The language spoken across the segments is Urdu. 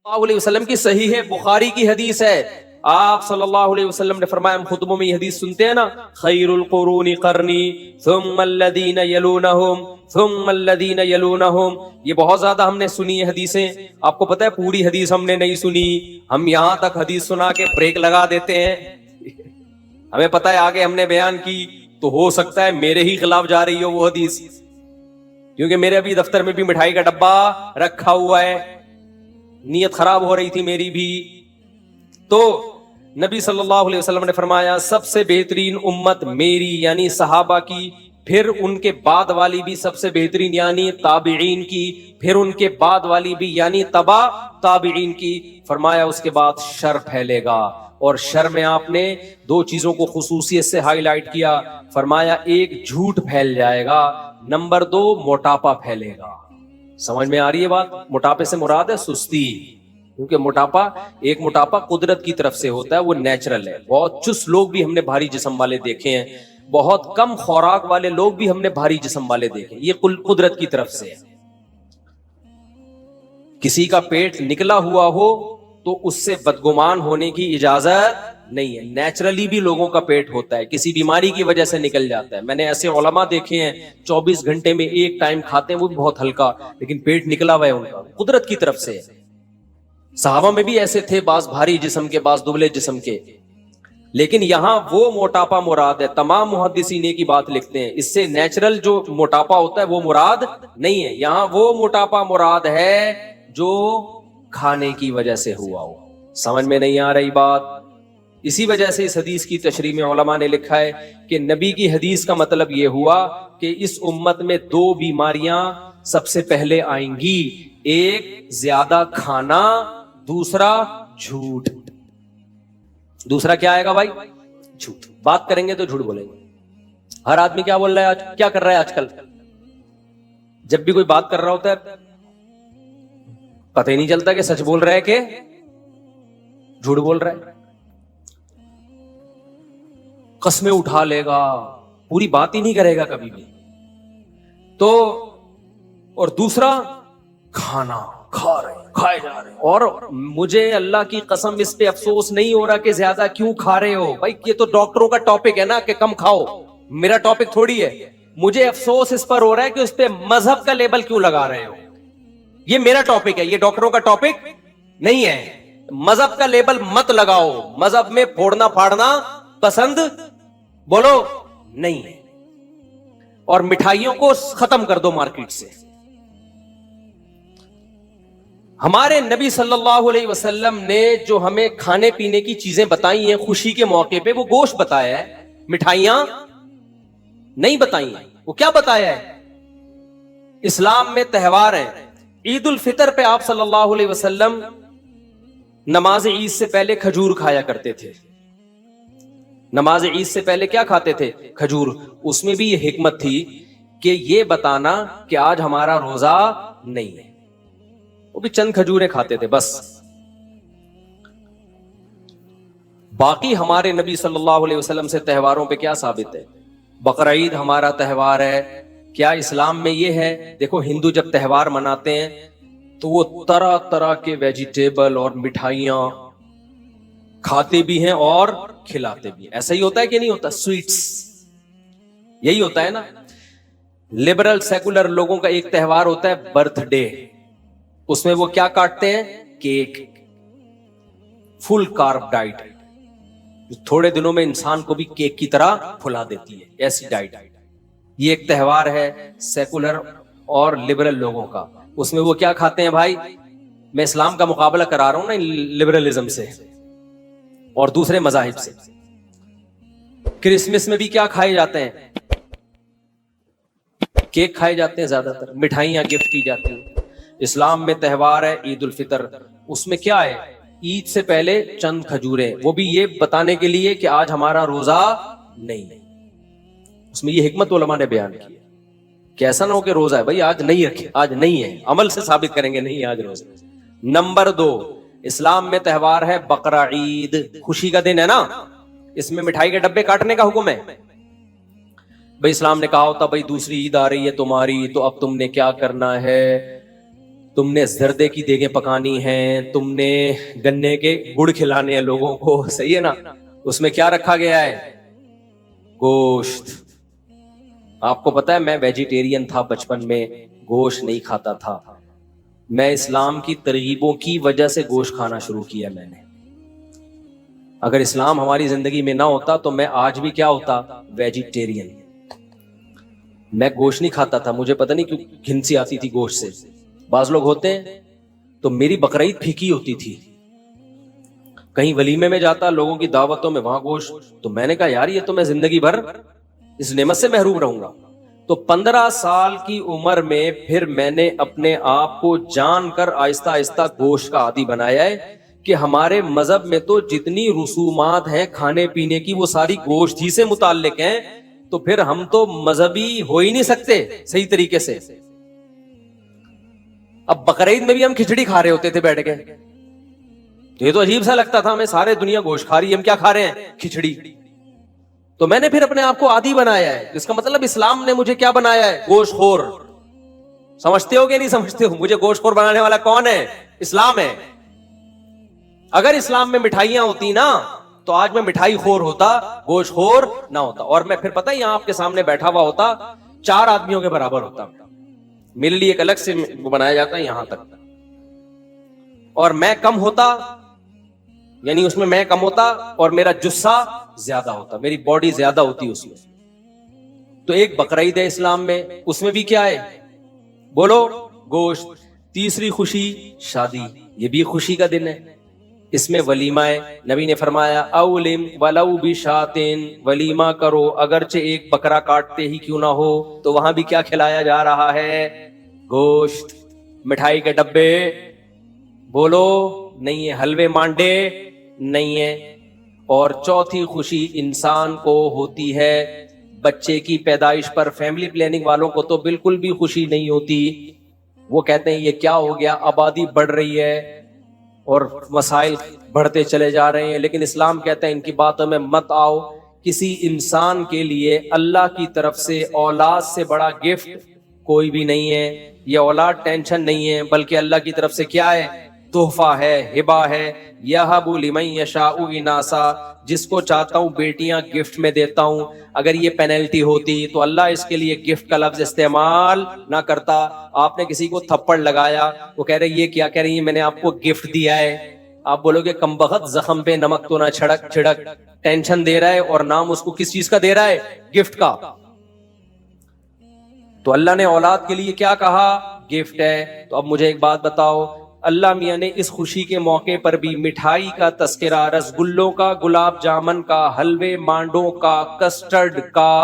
اللہ علیہ وسلم کی صحیح ہے بخاری کی حدیث ہے. آپ صلی اللہ علیہ وسلم نے فرمایا, ہم خطبوں میں یہ حدیث سنتے ہیں نا, خیر القرون قرنی ثم الذین یلونہم ثم الذین یلونہم. یہ بہت زیادہ ہم نے سنی ہے حدیثیں. آپ کو پتہ ہے پوری حدیث ہم نے نہیں سنی, ہم یہاں تک حدیث سنا کے بریک لگا دیتے ہیں. ہمیں پتہ ہے آگے ہم نے بیان کی تو ہو سکتا ہے میرے ہی خلاف جا رہی ہو وہ حدیث, کیونکہ میرے ابھی دفتر میں بھی مٹھائی کا ڈبہ رکھا ہوا ہے, نیت خراب ہو رہی تھی میری بھی. تو نبی صلی اللہ علیہ وسلم نے فرمایا سب سے بہترین امت میری یعنی صحابہ کی, پھر ان کے بعد والی بھی سب سے بہترین یعنی تابعین کی, پھر ان کے بعد والی بھی یعنی تبع تابعین کی. فرمایا اس کے بعد شر پھیلے گا, اور شر میں آپ نے دو چیزوں کو خصوصیت سے ہائی لائٹ کیا. فرمایا ایک جھوٹ پھیل جائے گا, نمبر دو موٹاپا پھیلے گا. سمجھ میں آ رہی ہے بات؟ موٹاپے سے مراد ہے سستی, کیونکہ موٹاپا قدرت کی طرف سے ہوتا ہے, وہ نیچرل ہے. بہت چست لوگ بھی ہم نے بھاری جسم والے دیکھے ہیں, بہت کم خوراک والے لوگ بھی ہم نے بھاری جسم والے دیکھے, یہ قدرت کی طرف سے ہے. کسی کا پیٹ نکلا ہوا ہو تو اس سے بدگمان ہونے کی اجازت نہیں ہے. نیچرلی بھی لوگوں کا پیٹ ہوتا ہے, کسی بیماری کی وجہ سے نکل جاتا ہے. میں نے ایسے علماء دیکھے ہیں 24 گھنٹے میں ایک ٹائم کھاتے ہیں, وہ بھی بہت ہلکا, لیکن پیٹ نکلا ہوا ہے ان کا, قدرت کی طرف سے. صحابہ میں بھی ایسے تھے, بعض بھاری جسم کے, بعض دبلے جسم کے. لیکن یہاں وہ موٹاپا مراد ہے. تمام محدثین ایک ہی بات لکھتے ہیں, اس سے نیچرل جو موٹاپا ہوتا ہے وہ مراد نہیں ہے. یہاں وہ موٹاپا مراد ہے جو کھانے کی وجہ سے ہوا ہو. سمجھ میں نہیں آ رہی بات؟ اسی وجہ سے اس حدیث کی تشریح میں علماء نے لکھا ہے کہ نبی کی حدیث کا مطلب یہ ہوا کہ اس امت میں دو بیماریاں سب سے پہلے آئیں گی, ایک زیادہ کھانا, دوسرا جھوٹ. دوسرا کیا آئے گا بھائی؟ جھوٹ. بات کریں گے تو جھوٹ بولیں گے. ہر آدمی کیا بول رہا ہے آج, کیا کر رہا ہے آج کل؟ جب بھی کوئی بات کر رہا ہوتا ہے پتہ ہی نہیں چلتا کہ سچ بول رہا ہے کہ جھوٹ بول رہا ہے. قسمیں اٹھا لے گا, پوری بات ہی نہیں کرے گا کبھی بھی. تو اور دوسرا کھانا, کھائے جا رہے ہیں. اور مجھے اللہ کی قسم اس پہ افسوس نہیں ہو رہا کہ زیادہ کیوں کھا رہے ہو. بھائی یہ تو ڈاکٹروں کا ٹاپک ہے نا کہ کم کھاؤ, میرا ٹاپک تھوڑی ہے. مجھے افسوس اس پر ہو رہا ہے کہ اس پہ مذہب کا لیبل کیوں لگا رہے ہو. یہ میرا ٹاپک ہے, یہ ڈاکٹروں کا ٹاپک نہیں ہے. مذہب کا لیبل مت لگاؤ, مذہب میں پھوڑنا پھاڑنا پسند بولو نہیں ہے. اور مٹھائیوں کو ختم کر دو مارکیٹ سے. ہمارے نبی صلی اللہ علیہ وسلم نے جو ہمیں کھانے پینے کی چیزیں بتائی ہیں خوشی کے موقع پہ, وہ گوشت بتایا ہے, مٹھائیاں نہیں بتائی ہیں. وہ کیا بتایا ہے؟ اسلام میں تہوار ہیں. عید الفطر پہ آپ صلی اللہ علیہ وسلم نماز عید سے پہلے کھجور کھایا کرتے تھے. نماز عید سے پہلے کیا کھاتے تھے؟ کھجور. اس میں بھی یہ حکمت تھی کہ یہ بتانا کہ آج ہمارا روزہ نہیں ہے. وہ بھی چند کھجوریں کھاتے تھے بس. باقی ہمارے نبی صلی اللہ علیہ وسلم سے تہواروں پہ کیا ثابت ہے؟ بقرعید ہمارا تہوار ہے. کیا اسلام میں یہ ہے؟ دیکھو ہندو جب تہوار مناتے ہیں تو وہ طرح طرح کے ویجیٹیبل اور مٹھائیاں کھاتے بھی ہیں اور کھلاتے بھی ہیں. ایسا ہی ہوتا ہے کہ نہیں ہوتا؟ سویٹس یہی ہوتا ہے نا. لبرل سیکولر لوگوں کا ایک تہوار ہوتا ہے برتھ ڈے. اس میں وہ کیا کاٹتے ہیں؟ کیک. فل کارب ڈائٹ, تھوڑے دنوں میں انسان کو بھی کیک کی طرح پھلا دیتی ہے, ایسی ڈائٹ. یہ ایک تہوار ہے سیکولر اور لبرل لوگوں کا. اس میں وہ کیا کھاتے ہیں بھائی؟ میں اسلام کا مقابلہ کرا رہا ہوں نا لبرلزم سے اور دوسرے مذاہب سے. کرسمس میں بھی کیا کھائے جاتے ہیں؟ کیک کھائے جاتے ہیں, زیادہ تر مٹھائیاں گفٹ کی جاتی ہیں. اسلام میں تہوار ہے عید الفطر. اس میں کیا ہے؟ عید سے پہلے چند کھجوریں, وہ بھی یہ بتانے کے لیے کہ آج ہمارا روزہ نہیں. اس میں یہ حکمت علماء نے بیان کی ہے کہ ایسا نہ ہو کہ روزہ ہے بھائی آج نہیں رکھے, آج نہیں ہے, عمل سے ثابت کریں گے نہیں آج روزہ. نمبر 2, اسلام میں تہوار ہے بقرعید, خوشی کا دن ہے نا. اس میں مٹھائی کے ڈبے کاٹنے کا حکم ہے. بھائی اسلام نے کہا ہوتا بھائی دوسری عید آ رہی ہے تمہاری, تو اب تم نے کیا کرنا ہے؟ تم نے زردے کی دیگیں پکانی ہیں, تم نے گنے کے گڑ کھلانے ہیں لوگوں کو, صحیح ہے نا. اس میں کیا رکھا گیا ہے؟ گوشت. آپ کو پتا ہے میں ویجیٹیرین تھا بچپن میں, گوشت نہیں کھاتا تھا. میں اسلام کی ترغیبوں کی وجہ سے گوشت کھانا شروع کیا میں نے. اگر اسلام ہماری زندگی میں نہ ہوتا تو میں آج بھی کیا ہوتا؟ ویجیٹیرین. میں گوشت نہیں کھاتا تھا, مجھے پتہ نہیں کیوں گھنسی آتی تھی گوشت سے. بعض لوگ ہوتے ہیں, تو میری بقرعید پھیکی ہوتی تھی. کہیں ولیمے میں جاتا, لوگوں کی دعوتوں میں, وہاں گوشت, تو میں نے کہا یار یہ تو میں زندگی بھر اس نعمت سے محروم رہوں گا. تو 15 سال کی عمر میں پھر میں نے اپنے آپ کو جان کر آہستہ آہستہ گوشت کا عادی بنایا ہے کہ ہمارے مذہب میں تو جتنی رسومات ہیں کھانے پینے کی وہ ساری گوشت ہی سے متعلق ہیں. تو پھر ہم تو مذہبی ہو ہی نہیں سکتے صحیح طریقے سے. اب بقرعید میں بھی ہم کھچڑی کھا رہے ہوتے تھے بیٹھ کے, تو یہ تو عجیب سا لگتا تھا, ہمیں سارے دنیا گوشت کھا رہی ہے, ہم کیا کھا رہے ہیں؟ کھچڑی. تو میں نے پھر اپنے آپ کو عادی بنایا ہے, جس کا مطلب اسلام نے مجھے کیا بنایا ہے؟ گوشت خور. سمجھتے ہو کہ نہیں سمجھتے ہو؟ مجھے گوشت خور بنانے والا کون ہے؟ اسلام ہے. اگر اسلام میں مٹھائیاں ہوتی نا تو آج میں مٹھائی خور ہوتا, گوشت خور نہ ہوتا. اور میں پھر پتہ ہے یہاں آپ کے سامنے بیٹھا ہوا ہوتا, 4 آدمیوں کے برابر ہوتا. میرے لیے ایک الگ سے بنایا جاتا ہے یہاں تک, اور میں کم ہوتا, یعنی اس میں کم ہوتا اور میرا جسہ زیادہ ہوتا, میری باڈی زیادہ ہوتی اس میں. تو ایک بقرعید ہے اسلام میں, اس میں بھی کیا ہے؟ بولو, گوشت. تیسری خوشی شادی, یہ بھی خوشی کا دن ہے, اس میں ولیمہ ہے. نبی نے فرمایا اولم ولو بشاتن, ولیمہ کرو اگرچہ ایک بکرا کاٹتے ہی کیوں نہ ہو. تو وہاں بھی کیا کھلایا جا رہا ہے؟ گوشت. مٹھائی کے ڈبے بولو نہیں ہے, حلوے مانڈے نہیں ہے. اور چوتھی خوشی انسان کو ہوتی ہے بچے کی پیدائش پر. فیملی پلاننگ والوں کو تو بالکل بھی خوشی نہیں ہوتی, وہ کہتے ہیں یہ کیا ہو گیا, آبادی بڑھ رہی ہے اور مسائل بڑھتے چلے جا رہے ہیں. لیکن اسلام کہتا ہے ان کی باتوں میں مت آؤ. کسی انسان کے لیے اللہ کی طرف سے اولاد سے بڑا گفٹ کوئی بھی نہیں ہے. یہ اولاد ٹینشن نہیں ہے, بلکہ اللہ کی طرف سے کیا ہے؟ تحفہ ہے, ہبہ ہے. یہب لمن یشاء اناسا, جس کو چاہتا ہوں بیٹیاں گفٹ میں دیتا ہوں. اگر یہ پینلٹی ہوتی تو اللہ اس کے لیے گفٹ کا لفظ استعمال نہ کرتا. آپ نے کسی کو تھپڑ لگایا, وہ کہہ رہے یہ کیا کہہ رہی ہے, میں نے آپ کو گفٹ دیا ہے. آپ بولو گے کم بخت, زخم پہ نمک تو نہ چھڑک. ٹینشن دے رہا ہے اور نام اس کو کس چیز کا دے رہا ہے؟ گفٹ کا. تو اللہ نے اولاد کے لیے کیا کہا؟ گفٹ ہے. تو اب مجھے ایک بات بتاؤ, اللہ میاں نے اس خوشی کے موقع پر بھی مٹھائی کا تذکرہ, رسگلوں کا, گلاب جامن کا, حلوے مانڈوں کا, کسٹرڈ کا,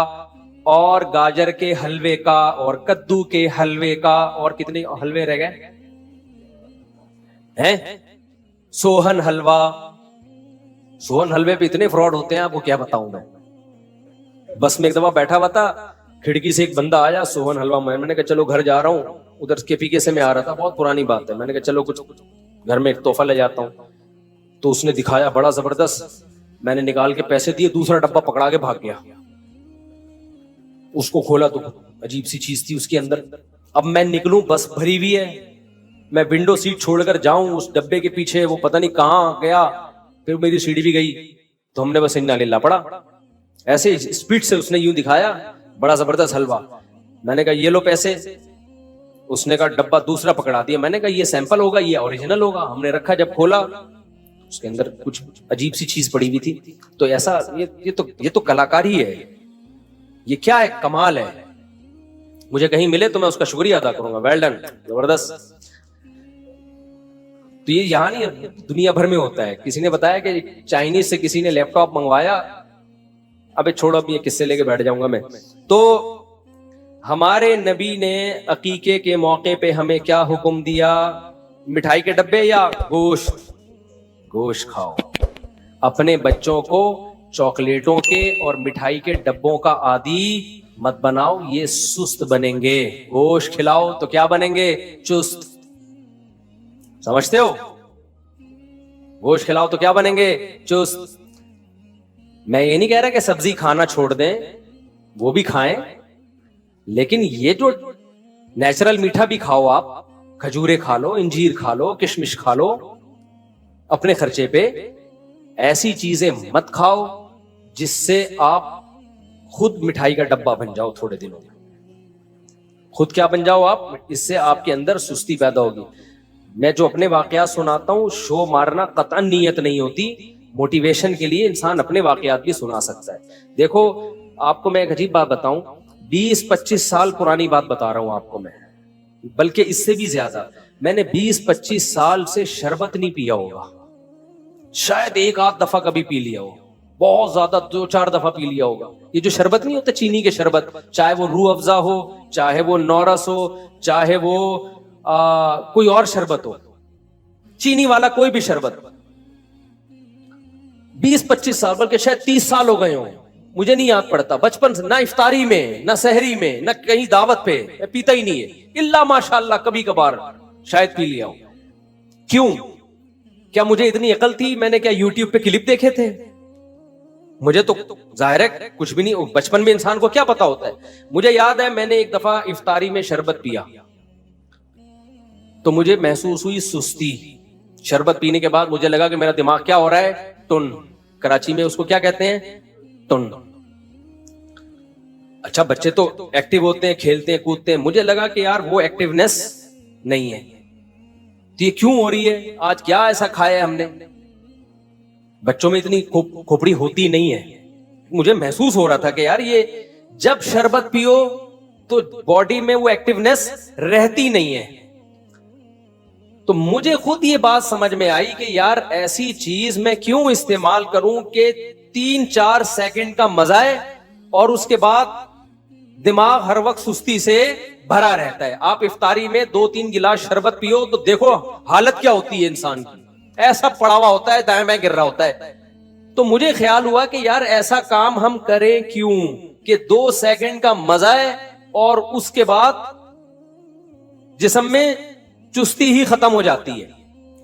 اور گاجر کے حلوے کا, اور کدو کے حلوے کا, اور کتنے حلوے رہ گئے ہیں؟ سوہن حلوہ. سوہن حلوے پہ اتنے فراڈ ہوتے ہیں آپ کو کیا بتاؤں میں. بس میں ایک دفعہ بیٹھا ہوا تھا, کھڑکی سے ایک بندہ آیا, سوہن حلوہ. میں نے کہا چلو گھر جا رہا ہوں, ادھر کے پی کے سے میں آ رہا تھا, بہت پرانی بات ہے. میں نے کہا چلو کچھ گھر میں ایک تحفہ لے جاتا ہوں. تو اس نے دکھایا بڑا زبردست, میں نے نکال کے پیسے دیے, دوسرا ڈبہ پکڑا کے بھاگ گیا. اس کو کھولا تو عجیب سی چیز تھی اس کے اندر. اب میں نکلوں, بس بھری ہوئی ہے, میں ونڈو سیٹ چھوڑ کر جاؤں اس ڈبے کے پیچھے, وہ پتہ نہیں کہاں گیا. پھر میری سیڑھی بھی گئی, تو ہم نے بس انا للہ پڑا. ایسے اسپیڈ سے اس نے یوں دکھایا, بڑا زبردست حلوہ. میں نے کہا یہ لو پیسے. اس نے کہا ڈبہ دوسرا پکڑا دیا. میں نے کہا یہ سیمپل ہوگا, یہ اوریجنل ہوگا. ہم نے رکھا, جب کھولا اس کے اندر کچھ عجیب سی چیز پڑی ہوئی تھی. تو ایسا یہ تو کلاکاری ہے, یہ کیا ہے, کمال ہے. مجھے کہیں ملے تو میں اس کا شکریہ ادا کروں گا, ویل ڈن, زبردست. تو یہ یہاں نہیں, دنیا بھر میں ہوتا ہے. کسی نے بتایا کہ چائنیز سے کسی نے لیپ ٹاپ منگوایا. ابے چھوڑو, اب یہ کس سے لے کے بیٹھ جاؤں گا میں. تو ہمارے نبی نے عقیقے کے موقع پہ ہمیں کیا حکم دیا؟ مٹھائی کے ڈبے یا گوشت؟ گوشت کھاؤ. اپنے بچوں کو چاکلیٹوں کے اور مٹھائی کے ڈبوں کا عادی مت بناؤ, یہ سست بنیں گے. گوشت کھلاؤ تو کیا بنیں گے؟ چست. سمجھتے ہو؟ گوشت کھلاؤ تو کیا بنیں گے؟ چست. میں یہ نہیں کہہ رہا کہ سبزی کھانا چھوڑ دیں, وہ بھی کھائیں, لیکن یہ جو نیچرل میٹھا بھی کھاؤ آپ, کھجورے کھا لو, انجیر کھا لو, کشمش کھا لو اپنے خرچے پہ. ایسی چیزیں مت کھاؤ جس سے آپ خود مٹھائی کا ڈبہ بن جاؤ تھوڑے دنوں میں. خود کیا بن جاؤ آپ, اس سے آپ کے اندر سستی پیدا ہوگی. میں جو اپنے واقعات سناتا ہوں, شو مارنا قطعاً نیت نہیں ہوتی, موٹیویشن کے لیے انسان اپنے واقعات بھی سنا سکتا ہے. دیکھو آپ کو میں ایک عجیب بات بتاؤں, 20-25 سال پرانی بات بتا رہا ہوں آپ کو میں, بلکہ اس سے بھی زیادہ. میں نے 20-25 سال سے شربت نہیں پیا ہوگا, شاید ایک آدھ دفعہ کبھی پی لیا ہو, بہت زیادہ 2-4 دفعہ پی لیا ہوگا. یہ جو شربت نہیں ہوتا چینی کے شربت, چاہے وہ روح افزا ہو, چاہے وہ نورس ہو, چاہے وہ کوئی اور شربت ہو, چینی والا کوئی بھی شربت, 20-25 سال بلکہ شاید 30 سال ہو گئے ہوں, مجھے نہیں یاد پڑتا. بچپن سے نہ افطاری میں, نہ سحری میں, نہ کہیں دعوت پہ میں پیتا ہی نہیں ہے, الا ماشاءاللہ کبھی کبھار شاید پی لیا ہوں. کیوں؟ کیا مجھے اتنی عقل تھی؟ میں نے کیا یوٹیوب پہ کلپ دیکھے تھے؟ مجھے تو ظاہر ہے کچھ بھی نہیں, بچپن میں انسان کو کیا پتا ہوتا ہے. مجھے یاد ہے میں نے ایک دفعہ افطاری میں شربت پیا تو مجھے محسوس ہوئی سستی. شربت پینے کے بعد مجھے لگا کہ میرا دماغ کیا ہو رہا ہے, ٹن. کراچی میں اس کو کیا کہتے ہیں, ٹن. اچھا بچے تو ایکٹیو ہوتے ہیں, کھیلتے ہیں, کودتے ہیں, مجھے لگا کہ یار وہ ایکٹیونیس نہیں ہے. تو یہ کیوں ہو رہی ہے, آج کیا ایسا کھایا ہم نے. بچوں میں اتنی کھوپڑی ہوتی نہیں ہے. مجھے محسوس ہو رہا تھا کہ یار یہ جب شربت پیو تو باڈی میں وہ ایکٹیونیس رہتی نہیں ہے. تو مجھے خود یہ بات سمجھ میں آئی کہ یار ایسی چیز میں کیوں استعمال کروں کہ 3-4 سیکنڈ کا مزہ ہے اور اس کے بعد دماغ ہر وقت سستی سے بھرا رہتا ہے. آپ افطاری میں 2-3 گلاس شربت پیو تو دیکھو حالت کیا ہوتی ہے انسان کی, ایسا پڑا ہوا ہوتا ہے, دائیں بائیں گر رہا ہوتا ہے. تو مجھے خیال ہوا کہ یار ایسا کام ہم کریں کیوں کہ 2 سیکنڈ کا مزہ ہے اور اس کے بعد جسم میں چستی ہی ختم ہو جاتی ہے.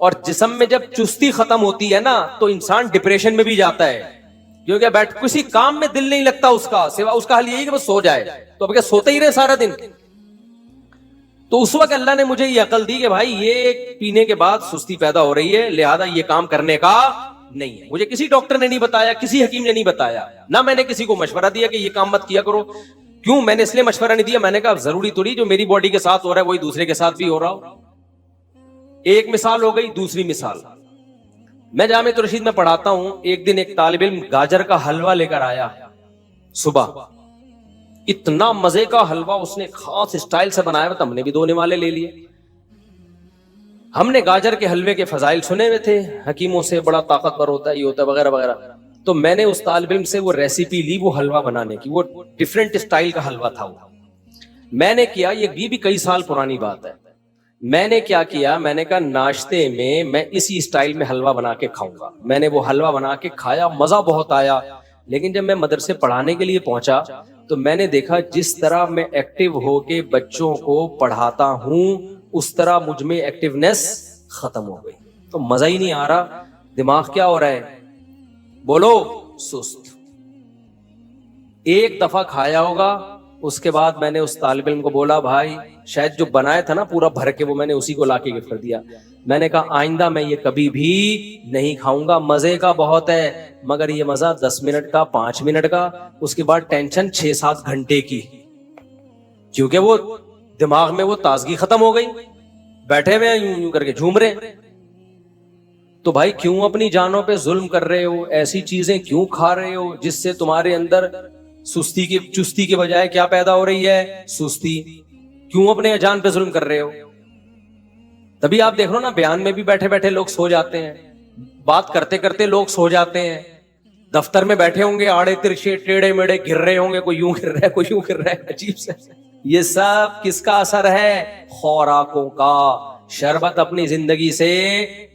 اور جسم میں جب چستی ختم ہوتی ہے نا تو انسان ڈپریشن میں بھی جاتا ہے, کیونکہ بیٹھ کسی کام میں دل نہیں لگتا اس کا, سوا اس کا حل یہی کہ وہ سو جائے. تو اب کیا سوتے ہی رہے سارا دن. تو اس وقت اللہ نے مجھے یہ عقل دی کہ بھائی یہ پینے کے بعد سستی پیدا ہو رہی ہے, لہذا یہ کام کرنے کا نہیں ہے. مجھے کسی ڈاکٹر نے نہیں بتایا, کسی حکیم نے نہیں بتایا, نہ میں نے کسی کو مشورہ دیا کہ یہ کام مت کیا کرو. کیوں میں نے اس لیے مشورہ نہیں دیا, میں نے کہا ضروری تھوڑی جو میری باڈی کے ساتھ ہو رہا ہے وہی دوسرے کے ساتھ بھی ہو رہا ہو. ایک مثال ہو گئی. دوسری مثال, میں جامعۃ الرشید میں پڑھاتا ہوں. ایک دن ایک طالب علم گاجر کا حلوہ لے کر آیا صبح. اتنا مزے کا حلوہ اس نے خاص اسٹائل سے بنایا ہوا تھا, ہم نے بھی 2 نوالے لے لیے. ہم نے گاجر کے حلوے کے فضائل سنے ہوئے تھے, حکیموں سے بڑا طاقتور ہوتا ہے, یہ ہوتا ہے وغیرہ وغیرہ. تو میں نے اس طالب علم سے وہ ریسیپی لی وہ حلوہ بنانے کی. وہ ڈیفرنٹ اسٹائل کا حلوہ تھا. وہ میں نے کیا, یہ بھی کئی سال پرانی بات ہے, میں نے کیا کیا, میں نے کہا ناشتے میں اسی اسٹائل میں حلوہ بنا کے کھاؤں گا. میں نے وہ حلوہ بنا کے کھایا, مزہ بہت آیا. لیکن جب میں مدرسے پڑھانے کے لیے پہنچا تو میں نے دیکھا جس طرح میں ایکٹیو ہو کے بچوں کو پڑھاتا ہوں اس طرح مجھ میں ایکٹیونیس ختم ہو گئی. تو مزہ ہی نہیں آ رہا. دماغ کیا ہو رہا ہے, بولو, سست. ایک دفعہ کھایا ہوگا, اس کے بعد میں نے اس طالب علم کو بولا بھائی شاید جو بنایا تھا نا پورا بھر کے, وہ میں نے اسی کو لا کے گفٹ کر دیا. میں نے کہا آئندہ میں یہ کبھی بھی نہیں کھاؤں گا. مزے کا بہت ہے مگر یہ مزہ 10 منٹ کا, 5 منٹ کا, اس کے بعد ٹینشن 6-7 گھنٹے کی, کیونکہ وہ دماغ میں وہ تازگی ختم ہو گئی, بیٹھے ہوئے یوں کر کے جھوم رہے. تو بھائی کیوں اپنی جانوں پہ ظلم کر رہے ہو, ایسی چیزیں کیوں کھا رہے ہو جس سے تمہارے اندر چستی کے بجائے کیا پیدا ہو رہی ہے, سستی. کیوں اپنے جان پہ ظلم کر رہے ہو. تبھی آپ دیکھ رہے ہو نا بیان میں بھی بیٹھے بیٹھے لوگ سو جاتے ہیں, بات کرتے کرتے لوگ سو جاتے ہیں, دفتر میں بیٹھے ہوں گے آڑے ترچھے ٹیڑے میڑے گر رہے ہوں گے, کوئی یوں گر رہا ہے کوئی یوں گر رہا ہے, عجیب سے. یہ سب کس کا اثر ہے, خوراکوں کا. شربت اپنی زندگی سے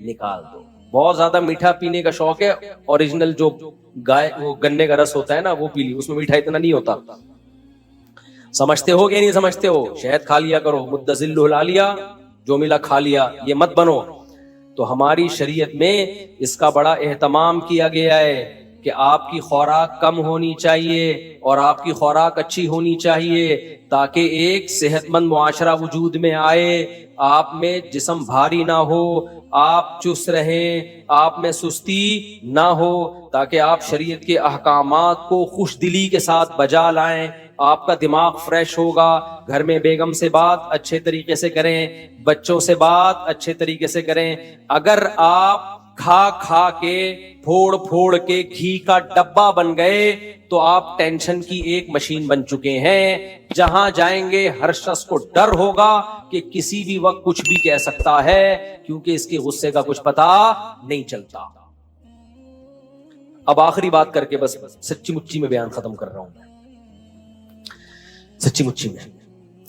نکال دو. بہت زیادہ میٹھا پینے کا شوق ہے, اوریجنل جو گائے وہ گنے کا رس ہوتا ہے نا وہ پی لی, اس میں میٹھا اتنا نہیں ہوتا. سمجھتے ہو کہ نہیں سمجھتے ہو. شہد کھا لیا کرو, مدذل لا لیا, جو ملا کھا لیا, یہ مت بنو. تو ہماری شریعت میں اس کا بڑا اہتمام کیا گیا ہے کہ آپ کی خوراک کم ہونی چاہیے اور آپ کی خوراک اچھی ہونی چاہیے تاکہ ایک صحت مند معاشرہ وجود میں آئے، آپ میں جسم بھاری نہ ہو، آپ چست رہیں، آپ میں سستی نہ ہو، تاکہ آپ شریعت کے احکامات کو خوش دلی کے ساتھ بجا لائیں، آپ کا دماغ فریش ہوگا، گھر میں بیگم سے بات اچھے طریقے سے کریں، بچوں سے بات اچھے طریقے سے کریں۔ اگر آپ کھا کھا کے پھوڑ پھوڑ کے گھی کا ڈبہ بن گئے تو آپ ٹینشن کی ایک مشین بن چکے ہیں، جہاں جائیں گے ہر شخص کو ڈر ہوگا کہ کسی بھی وقت کچھ بھی کہہ سکتا ہے، کیونکہ اس کے غصے کا کچھ پتہ نہیں چلتا۔ اب آخری بات کر کے بس سچی مچی میں بیان ختم کر رہا ہوں، سچی مچی میں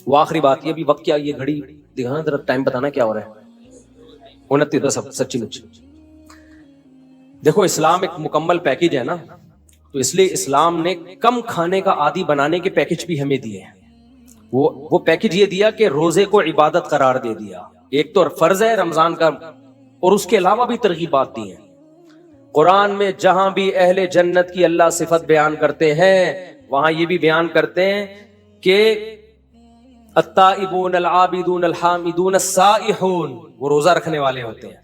وہ آخری بات یہ، ابھی وقت کیا، یہ گھڑی دکھانا ذرا، ٹائم بتانا کیا ہو رہا ہے، 29 سچی مچی۔ دیکھو اسلام ایک مکمل پیکج ہے نا، تو اس لیے اسلام نے کم کھانے کا عادی بنانے کے پیکج بھی ہمیں دیے ہیں۔ وہ پیکج یہ دیا کہ روزے کو عبادت قرار دے دیا، ایک تو فرض ہے رمضان کا، اور اس کے علاوہ بھی ترغیبات دی ہیں۔ قرآن میں جہاں بھی اہل جنت کی اللہ صفت بیان کرتے ہیں وہاں یہ بھی بیان کرتے ہیں کہ التائبون العابدون الحامدون السائحون، وہ روزہ رکھنے والے ہوتے ہیں۔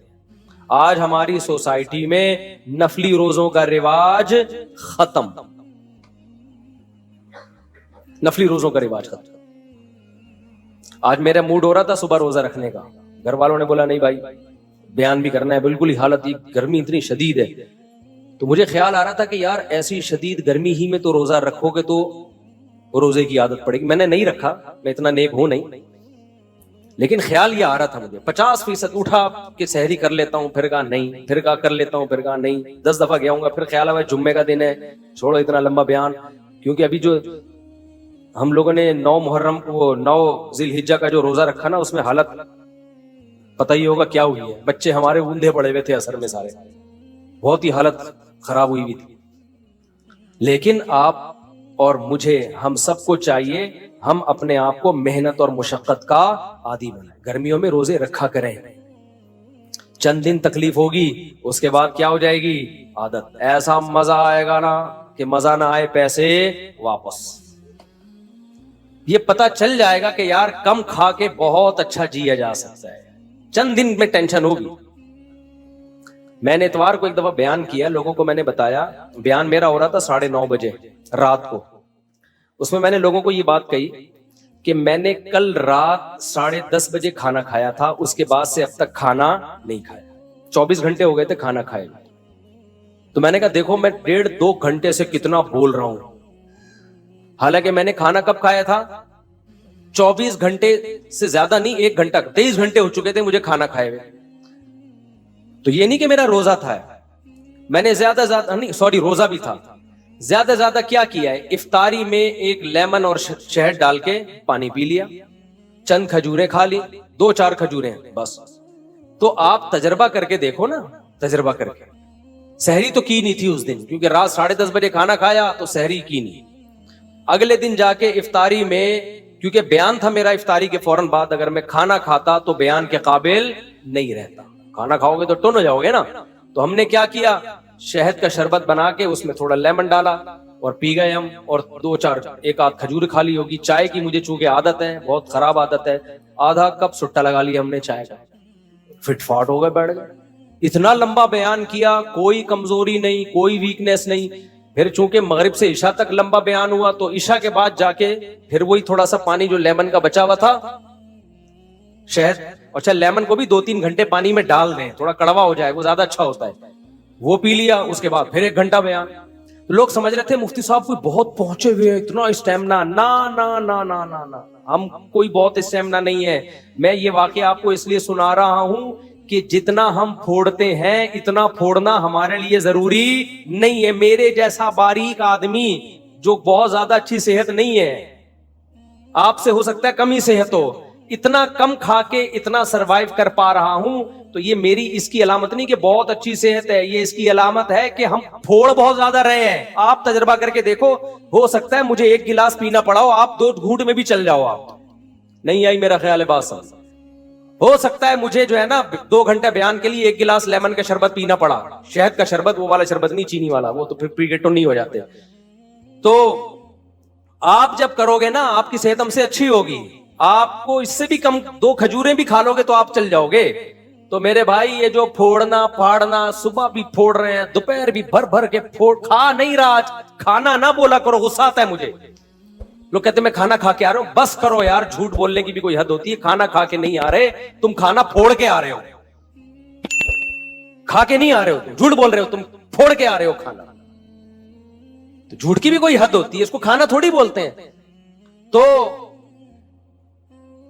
آج ہماری سوسائٹی میں نفلی روزوں کا رواج ختم، نفلی روزوں کا رواج ختم۔ آج میرا موڈ ہو رہا تھا صبح روزہ رکھنے کا، گھر والوں نے بولا نہیں بھائی بیان بھی کرنا ہے، بالکل ہی حالت، گرمی اتنی شدید ہے، تو مجھے خیال آ رہا تھا کہ یار ایسی شدید گرمی ہی میں تو روزہ رکھو گے تو روزے کی عادت پڑے گی۔ میں نے نہیں رکھا، میں اتنا نیک ہوں نہیں، لیکن خیال یہ آ رہا تھا مجھے، 50% اٹھا کہ سحری کر لیتا ہوں، پھر کہا نہیں، پھر کہا کر لیتا ہوں، پھر کہا نہیں، 10 دفعہ گیا ہوں گا، پھر خیال آیا جمعے کا دن ہے، چھوڑو اتنا لمبا بیان، کیونکہ ابھی جو ہم لوگوں نے 9 محرم کو 9 ذی الحجہ کا جو روزہ رکھا نا، اس میں حالت پتہ ہی ہوگا کیا ہوئی ہے، بچے ہمارے اوندھے پڑے ہوئے تھے اثر میں، سارے بہت ہی حالت خراب ہوئی ہوئی تھی۔ لیکن آپ اور مجھے، ہم سب کو چاہیے ہم اپنے آپ کو محنت اور مشقت کا عادی بنائیں، گرمیوں میں روزے رکھا کریں، چند دن تکلیف ہوگی اس کے بعد کیا ہو جائے گی عادت، ایسا مزہ آئے گا نا کہ مزہ نہ آئے پیسے واپس۔ یہ پتا چل جائے گا کہ یار کم کھا کے بہت اچھا جیا جا سکتا ہے، چند دن میں ٹینشن ہوگی۔ میں نے اتوار کو ایک دفعہ بیان کیا، لوگوں کو میں نے بتایا، بیان میرا ہو رہا تھا 9:30 بجے رات کو، اس میں نے لوگوں کو یہ بات کہی کہ میں نے کل رات 10:30 بجے کھانا کھایا تھا، اس کے بعد سے اب تک کھانا نہیں کھایا، 24 گھنٹے ہو گئے تھے کھانا کھائے۔ تو میں نے کہا دیکھو میں 1.5-2 گھنٹے سے کتنا بول رہا ہوں، حالانکہ میں نے کھانا کب کھایا تھا، 24 گھنٹے سے زیادہ نہیں، 1 گھنٹہ، 23 گھنٹے ہو چکے تھے مجھے کھانا کھائے ہوئے۔ تو یہ نہیں کہ میرا روزہ تھا، میں نے روزہ بھی تھا، زیادہ زیادہ کیا کیا ہے، افطاری میں ایک لیمن اور شہد ڈال کے پانی پی لیا، چند کھجوریں کھا لی، 2-4 کھجوریں بس۔ تو آپ تجربہ کر کے دیکھو نا، تجربہ کر کے، سحری تو کی نہیں تھی اس دن، کیونکہ رات 10:30 بجے کھانا کھایا تو سحری کی نہیں۔ اگلے دن جا کے افطاری میں، کیونکہ بیان تھا میرا افطاری کے فوراً بعد، اگر میں کھانا کھاتا تو بیان کے قابل نہیں رہتا، کھانا کھاؤ گے تو ٹن ہو جاؤ گے نا۔ تو ہم نے کیا کیا، شہد کا شربت بنا کے اس میں تھوڑا لیمن ڈالا اور پی گئے ہم، اور 2-4 ایک آدھ کھجور کھا لی ہوگی۔ چائے کی مجھے چونکہ عادت ہے، بہت خراب عادت ہے، آدھا کپ سٹا لگا لیا ہم نے چائے کا، فٹ فاٹ ہو گئے، بیٹھ گئے۔ اتنا لمبا بیان کیا، کوئی کمزوری نہیں، کوئی ویکنیس نہیں۔ پھر چونکہ مغرب سے عشاء تک لمبا بیان ہوا تو عشاء کے بعد جا کے پھر وہی تھوڑا سا پانی جو لیمن کا بچا ہوا تھا، شہد، اچھا لیمن کو بھی 2-3 گھنٹے پانی میں ڈال دیں، تھوڑا کڑوا ہو جائے، وہ زیادہ اچھا ہوتا ہے، وہ پی لیا۔ اس کے بعد پھر 1 گھنٹہ بیان۔ لوگ سمجھ رہے تھے مفتی صاحب کوئی بہت پہنچے ہوئے ہیں، اتنا اسٹیمنا، نا، ہم کوئی بہت اسٹیمنا نہیں ہے۔ میں یہ واقعہ آپ کو اس لیے سنا رہا ہوں کہ جتنا ہم پھوڑتے ہیں اتنا پھوڑنا ہمارے لیے ضروری نہیں ہے۔ میرے جیسا باریک آدمی جو بہت زیادہ اچھی صحت نہیں ہے، آپ سے ہو سکتا ہے کم ہی صحت ہو، اتنا کم کھا کے اتنا سروائیو کر پا رہا ہوں، تو یہ میری اس کی علامت نہیں کہ بہت اچھی صحت ہے، یہ اس کی علامت ہے کہ ہم پھوڑ بہت زیادہ رہے ہیں۔ آپ تجربہ کر کے دیکھو، ہو سکتا ہے مجھے 1 گلاس پینا پڑا ہو، آپ 2 گھونٹ میں بھی چل جاؤ۔ آپ نہیں آئی میرا خیال ہے بات سمجھ۔ ہو سکتا ہے مجھے جو ہے نا 2 گھنٹے بیان کے لیے 1 گلاس لیمن کا شربت پینا پڑا, شہد کا شربت, وہ والا شربت نہیں چینی والا, وہ تو پھر پی کے نہیں ہو جاتے. تو آپ جب کرو گے نا آپ کی صحت ہم سے اچھی ہوگی, آپ کو اس سے بھی کم 2 کھجوریں بھی کھا لو گے تو آپ چل جاؤ گے. تو میرے بھائی یہ جو پھوڑنا پھاڑنا, صبح بھی پھوڑ رہے ہیں دوپہر بھی بھر بھر کے کھا نہیں رہا, کھانا نہ بولا کرو, غصہ آتا ہے مجھے. لوگ کہتے ہیں میں کھانا کھا کے آ رہا ہوں, بس کرو یار, جھوٹ بولنے کی بھی کوئی حد ہوتی ہے. کھانا کھا کے نہیں آ رہے تم, کھانا پھوڑ کے آ رہے ہو. کھا کے نہیں آ رہے ہو تم, جھوٹ بول رہے ہو, تم پھوڑ کے آ رہے ہو کھانا. تو جھوٹ کی بھی کوئی حد ہوتی ہے, اس کو کھانا تھوڑی بولتے ہیں. تو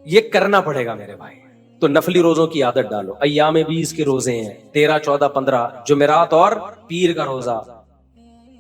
یہ کرنا پڑے گا میرے بھائی. تو نفلی روزوں کی عادت ڈالو. ایام 20 کے روزے ہیں, 13, 14, 15 جمعرات اور پیر کا روزہ.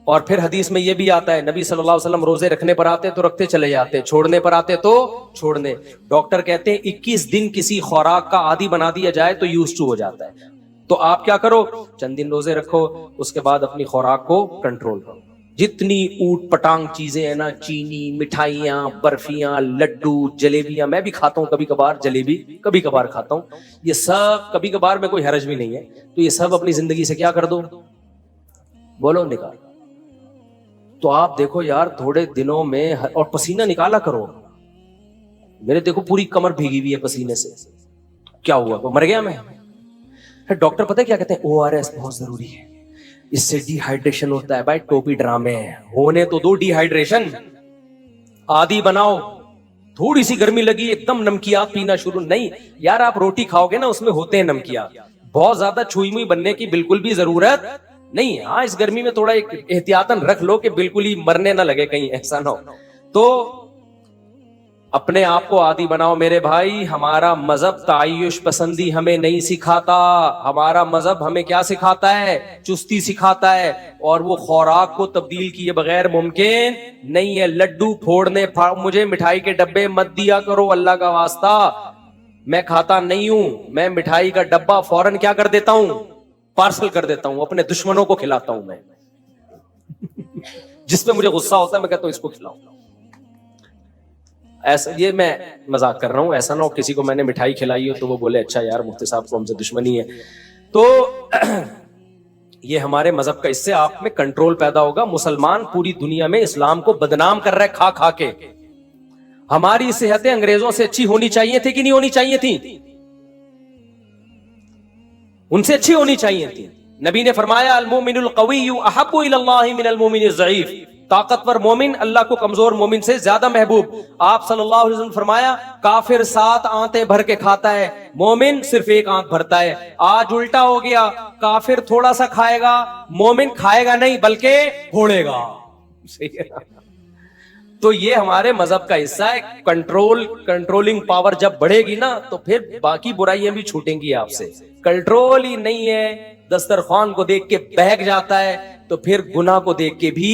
اور پھر حدیث میں یہ بھی آتا ہے, نبی صلی اللہ علیہ وسلم روزے رکھنے پر آتے تو رکھتے چلے جاتے, چھوڑنے پر آتے تو چھوڑنے. ڈاکٹر کہتے ہیں 21 دن کسی خوراک کا عادی بنا دیا جائے تو یوز ٹو ہو جاتا ہے. تو آپ کیا کرو, چند دن روزے رکھو, اس کے بعد اپنی خوراک کو کنٹرول کرو. جتنی اوٹ پٹانگ چیزیں ہیں نا, چینی, مٹھائیاں, برفیاں, لڈو, جلیبیاں, میں بھی کھاتا ہوں کبھی کبھار, جلیبی کبھی کبھار کھاتا ہوں. یہ سب کبھی کبھار میں کوئی حرج بھی نہیں ہے. تو یہ سب اپنی زندگی سے کیا کر دو, بولو, نکال. تو آپ دیکھو یار تھوڑے دنوں میں, اور پسینہ نکالا کرو. میرے دیکھو پوری کمر بھیگی ہوئی ہے پسینے سے. کیا ہوا, وہ مر گیا میں؟ ڈاکٹر پتہ کیا کہتے ہیں, ORS بہت ضروری ہے, اس سے ڈی ہائیڈریشن ہوتا ہے. بھائی ٹوپی ڈرامے ہیں, ہونے تو دو ڈی ہائیڈریشن, عادی بناؤ. تھوڑی سی گرمی لگی ایک دم نمکیات پینا شروع, نہیں یار آپ روٹی کھاؤ گے نا اس میں ہوتے ہیں نمکیات. بہت زیادہ چھوئی موئی بننے کی بالکل بھی ضرورت نہیں. ہاں اس گرمی میں تھوڑا ایک احتیاطاً رکھ لو کہ بالکل ہی مرنے نہ لگے, کہیں ایسا نہ ہو. تو اپنے آپ کو عادی بناؤ میرے بھائی. ہمارا مذہب تعیش پسندی ہمیں نہیں سکھاتا. ہمارا مذہب ہمیں کیا سکھاتا ہے, چستی سکھاتا ہے. اور وہ خوراک کو تبدیل کیے بغیر ممکن نہیں ہے. لڈو پھوڑنے, مجھے مٹھائی کے ڈبے مت دیا کرو اللہ کا واسطہ, میں کھاتا نہیں ہوں. میں مٹھائی کا ڈبہ فوراً کیا کر دیتا ہوں, پارسل کر دیتا ہوں, اپنے دشمنوں کو کھلاتا ہوں. میں جس پہ مجھے غصہ ہوتا ہے میں کہتا ہوں اس کو کھلاؤں. ایسا, یہ میں مذاق کر رہا ہوں, ایسا نہ ہو کسی کو میں نے مٹھائی کھلائی ہو تو وہ بولے اچھا یار مفتی صاحب کو ہم سے دشمنی ہے. تو یہ ہمارے مذہب کا, اس سے آپ میں کنٹرول پیدا ہوگا. مسلمان پوری دنیا میں اسلام کو بدنام کر رہے کھا کھا کے. ہماری صحتیں انگریزوں سے اچھی ہونی چاہیے تھی کہ نہیں ہونی چاہیے تھی؟ ان سے اچھی ہونی چاہیے تھی. نبی نے فرمایا المومن القوی احب الی اللہ من المومن الضعیف, طاقتور مومن اللہ کو کمزور مومن سے زیادہ محبوب. آپ صلی اللہ علیہ وسلم فرمایا کافر 7 آنتیں بھر کے کھاتا ہے, مومن صرف 1 آنت بھرتا ہے. آج الٹا ہو گیا, کافر تھوڑا سا کھائے گا, مومن کھائے گا نہیں بلکہ پھوڑے گا. تو یہ ہمارے مذہب کا حصہ ہے. کنٹرولنگ پاور جب بڑھے گی نا تو پھر باقی برائیاں بھی چھوٹیں گی آپ سے. کنٹرول ہی نہیں ہے, دسترخوان کو دیکھ کے بہک جاتا ہے تو پھر گناہ کو دیکھ کے بھی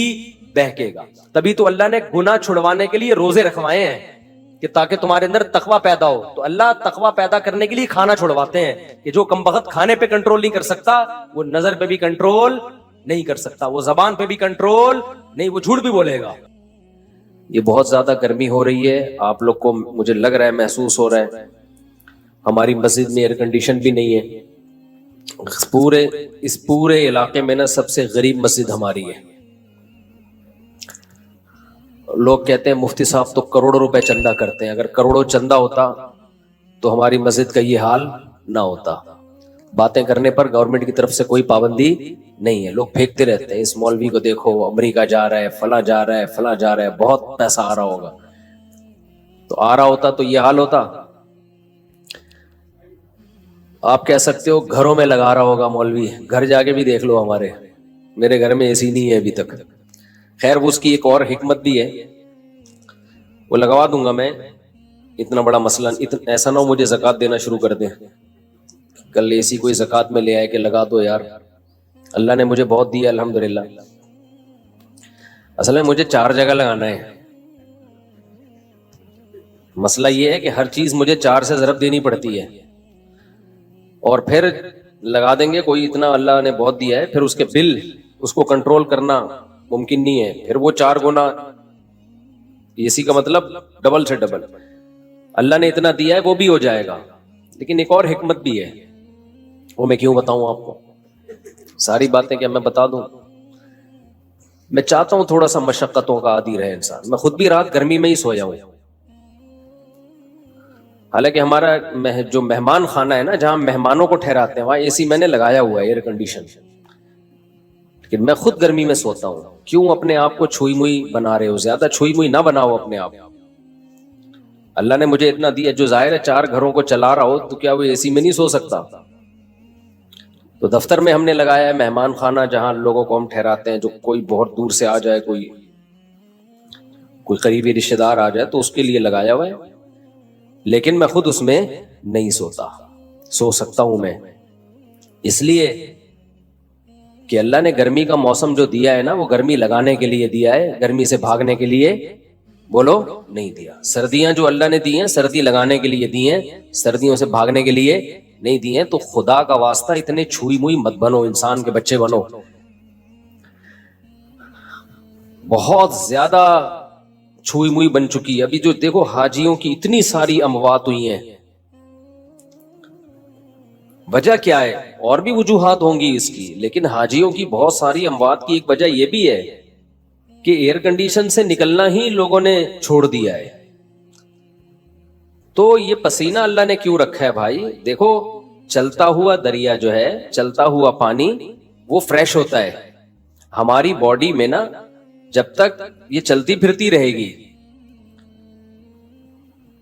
بہکے گا. تبھی تو اللہ نے گناہ چھڑوانے کے لیے روزے رکھوائے ہیں کہ تاکہ تمہارے اندر تقوی پیدا ہو. تو اللہ تقوی پیدا کرنے کے لیے کھانا چھڑواتے ہیں کہ جو کمبخت کھانے پہ کنٹرول نہیں کر سکتا وہ نظر پہ بھی کنٹرول نہیں کر سکتا, وہ زبان پہ بھی کنٹرول نہیں, وہ جھوٹ بھی بولے گا. یہ بہت زیادہ گرمی ہو رہی ہے, آپ لوگ کو مجھے لگ رہا ہے محسوس ہو رہا ہے. ہماری مسجد میں ایئر کنڈیشن بھی نہیں ہے. اس پورے علاقے میں نا سب سے غریب مسجد ہماری ہے. لوگ کہتے ہیں مفتی صاحب تو کروڑوں روپے چندہ کرتے ہیں. اگر کروڑوں چندہ ہوتا تو ہماری مسجد کا یہ حال نہ ہوتا. باتیں کرنے پر گورنمنٹ کی طرف سے کوئی پابندی نہیں ہے. لوگ پھینکتے رہتے ہیں, اس مولوی کو دیکھو امریکہ جا رہا ہے, فلاں جا رہا ہے, فلاں جا رہا ہے, بہت پیسہ آ رہا ہوگا. تو آ رہا ہوتا تو یہ حال ہوتا. آپ کہہ سکتے ہو گھروں میں لگا رہا ہوگا مولوی, گھر جا کے بھی دیکھ لو ہمارے, میرے گھر میں ایسی نہیں ہے ابھی تک. خیر وہ اس کی ایک اور حکمت بھی ہے, وہ لگوا دوں گا میں. اتنا بڑا مسئلہ ایسا نہ ہو مجھے زکوٰۃ دینا شروع کر دیں کل ایسی کوئی زکوٰۃ میں لے آئے کہ لگا دو یار. اللہ نے مجھے بہت دیا الحمدللہ. اصل میں مجھے 4 جگہ لگانا ہے. مسئلہ یہ ہے کہ ہر چیز مجھے 4 سے ضرب دینی پڑتی ہے, اور پھر لگا دیں گے کوئی, اتنا اللہ نے بہت دیا ہے, پھر اس کے بل اس کو کنٹرول کرنا ممکن نہیں ہے. پھر وہ 4 گنا, اسی کا مطلب ڈبل سے ڈبل. اللہ نے اتنا دیا ہے وہ بھی ہو جائے گا, لیکن ایک اور حکمت بھی ہے، وہ میں کیوں بتاؤں آپ کو، ساری باتیں کیا میں بتا دوں؟ میں چاہتا ہوں تھوڑا سا مشقتوں کا عادی رہے انسان. میں خود بھی رات گرمی میں ہی سو جاؤں، حالانکہ ہمارا جو مہمان خانہ ہے نا، جہاں مہمانوں کو ٹھہراتے ہیں، وہاں اے سی میں نے لگایا ہوا ہے، ایئر کنڈیشن، لیکن میں خود گرمی میں سوتا ہوں. کیوں اپنے آپ کو چھوئی موئی بنا رہے ہو؟ زیادہ چھوئی موئی نہ بناؤ اپنے آپ. اللہ نے مجھے اتنا دیا، جو ظاہر ہے 4 گھروں کو چلا رہا ہو تو کیا وہ اے سی میں نہیں سو سکتا؟ تو دفتر میں ہم نے لگایا ہے مہمان خانہ، جہاں لوگوں کو ہم ٹھہراتے ہیں، جو کوئی بہت دور سے آ جائے، کوئی قریبی رشتے دار آ جائے تو اس کے لیے لگایا ہوا ہے. لیکن میں خود اس میں نہیں سوتا. سو سکتا ہوں میں اس لیے کہ اللہ نے گرمی کا موسم جو دیا ہے نا، وہ گرمی لگانے کے لیے دیا ہے، گرمی سے بھاگنے کے لیے بولو نہیں دیا. سردیاں جو اللہ نے دی ہیں، سردی لگانے کے لیے دی ہیں، سردیوں سے بھاگنے کے لیے نہیں دی ہیں. تو خدا کا واسطہ اتنے چھوئی موئی مت بنو، انسان کے بچے بنو. بہت زیادہ چھوئی موئی بن چکی ہے. ابھی جو دیکھو حاجیوں کی اتنی ساری اموات ہوئی ہیں، وجہ کیا ہے؟ اور بھی وجوہات ہوں گی اس کی، لیکن حاجیوں کی بہت ساری اموات کی ایک وجہ یہ بھی ہے کہ ایئر کنڈیشن سے نکلنا ہی لوگوں نے چھوڑ دیا ہے. تو یہ پسینہ اللہ نے کیوں رکھا ہے بھائی؟ دیکھو چلتا ہوا دریا جو ہے، چلتا ہوا پانی، وہ فریش ہوتا ہے. ہماری باڈی میں نا جب تک یہ چلتی پھرتی رہے گی،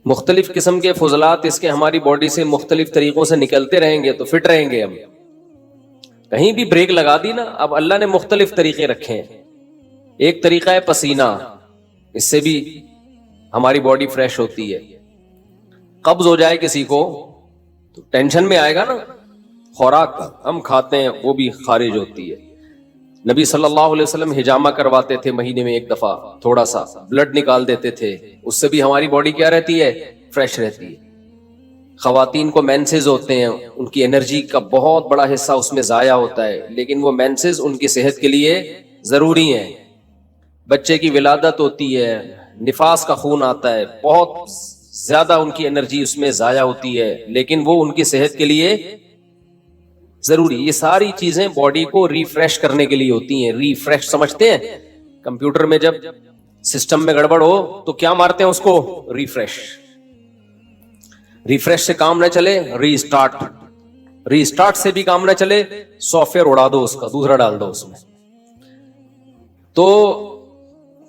مختلف قسم کے فضلات اس کے ہماری باڈی سے مختلف طریقوں سے نکلتے رہیں گے تو فٹ رہیں گے ہم. کہیں بھی بریک لگا دی نا، اب اللہ نے مختلف طریقے رکھے ہیں. ایک طریقہ ہے پسینہ، اس سے بھی ہماری باڈی فریش ہوتی ہے. قبض ہو جائے کسی کو تو ٹینشن میں آئے گا نا، خوراک ہم کھاتے ہیں وہ بھی خارج ہوتی ہے. نبی صلی اللہ علیہ وسلم حجامہ کرواتے تھے، مہینے میں ایک دفعہ تھوڑا سا بلڈ نکال دیتے تھے، اس سے بھی ہماری باڈی کیا رہتی ہے؟ فریش رہتی ہے. خواتین کو مینسز ہوتے ہیں، ان کی انرجی کا بہت بڑا حصہ اس میں ضائع ہوتا ہے، لیکن وہ مینسز ان کی صحت کے لیے ضروری ہیں. بچے کی ولادت ہوتی ہے، نفاس کا خون آتا ہے، بہت زیادہ ان کی انرجی اس میں ضائع ہوتی ہے، لیکن وہ ان کی صحت کے لیے ضروری. یہ ساری چیزیں باڈی کو ریفریش کرنے کے لیے ہوتی ہیں. ریفریش سمجھتے ہیں؟ کمپیوٹر میں جب سسٹم میں گڑبڑ ہو تو کیا مارتے ہیں اس کو؟ ریفریش. ریفریش سے کام نہ چلے، ری اسٹارٹ. ری اسٹارٹ سے بھی کام نہ چلے، سافٹ ویئر اڑا دو اس کا، دوسرا ڈال دو اس میں. تو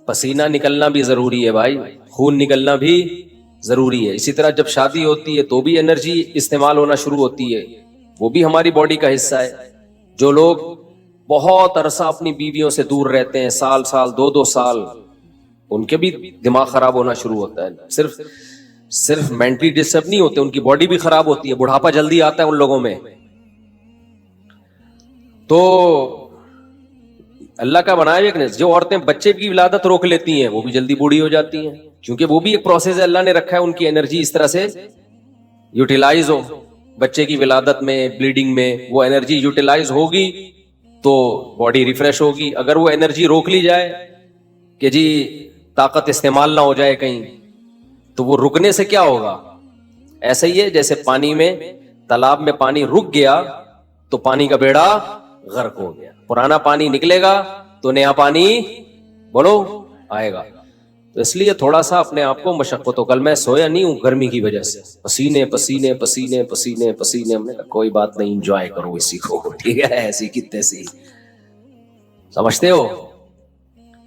پسینہ نکلنا بھی ضروری ہے بھائی، خون نکلنا بھی ضروری ہے. اسی طرح جب شادی ہوتی ہے تو بھی انرجی استعمال ہونا شروع ہوتی ہے، وہ بھی ہماری باڈی کا حصہ ہے. جو لوگ بہت عرصہ اپنی بیویوں سے دور رہتے ہیں، سال سال 2 سال، ان کے بھی دماغ خراب ہونا شروع ہوتا ہے. صرف مینٹلی ڈسٹرب نہیں ہوتے، ان کی باڈی بھی خراب ہوتی ہے. بڑھاپا جلدی آتا ہے ان لوگوں میں. تو اللہ کا بنایا ایک، جو عورتیں بچے کی ولادت روک لیتی ہیں وہ بھی جلدی بوڑھی ہو جاتی ہیں، کیونکہ وہ بھی ایک پروسیس ہے اللہ نے رکھا ہے، ان کی انرجی اس طرح سے یوٹیلائز ہو. بچے کی ولادت میں، بلیڈنگ میں وہ انرجی یوٹیلائز ہوگی تو باڈی ریفریش ہوگی. اگر وہ انرجی روک لی جائے کہ جی طاقت استعمال نہ ہو جائے کہیں، تو وہ رکنے سے کیا ہوگا؟ ایسا ہی ہے جیسے پانی میں، تالاب میں پانی رک گیا تو پانی کا بیڑا غرق ہو گیا. پرانا پانی نکلے گا تو نیا پانی بولو آئے گا. تو اس لیے تھوڑا سا اپنے آپ کو مشقت ہو. کل میں سویا نہیں ہوں گرمی کی وجہ سے، پسینے پسینے پسینے پسینے پسینے. ہم نے کہا کوئی بات نہیں، انجوائے کرو اسی کو، ٹھیک ہے؟ ایسی کتنے سی سمجھتے ہو،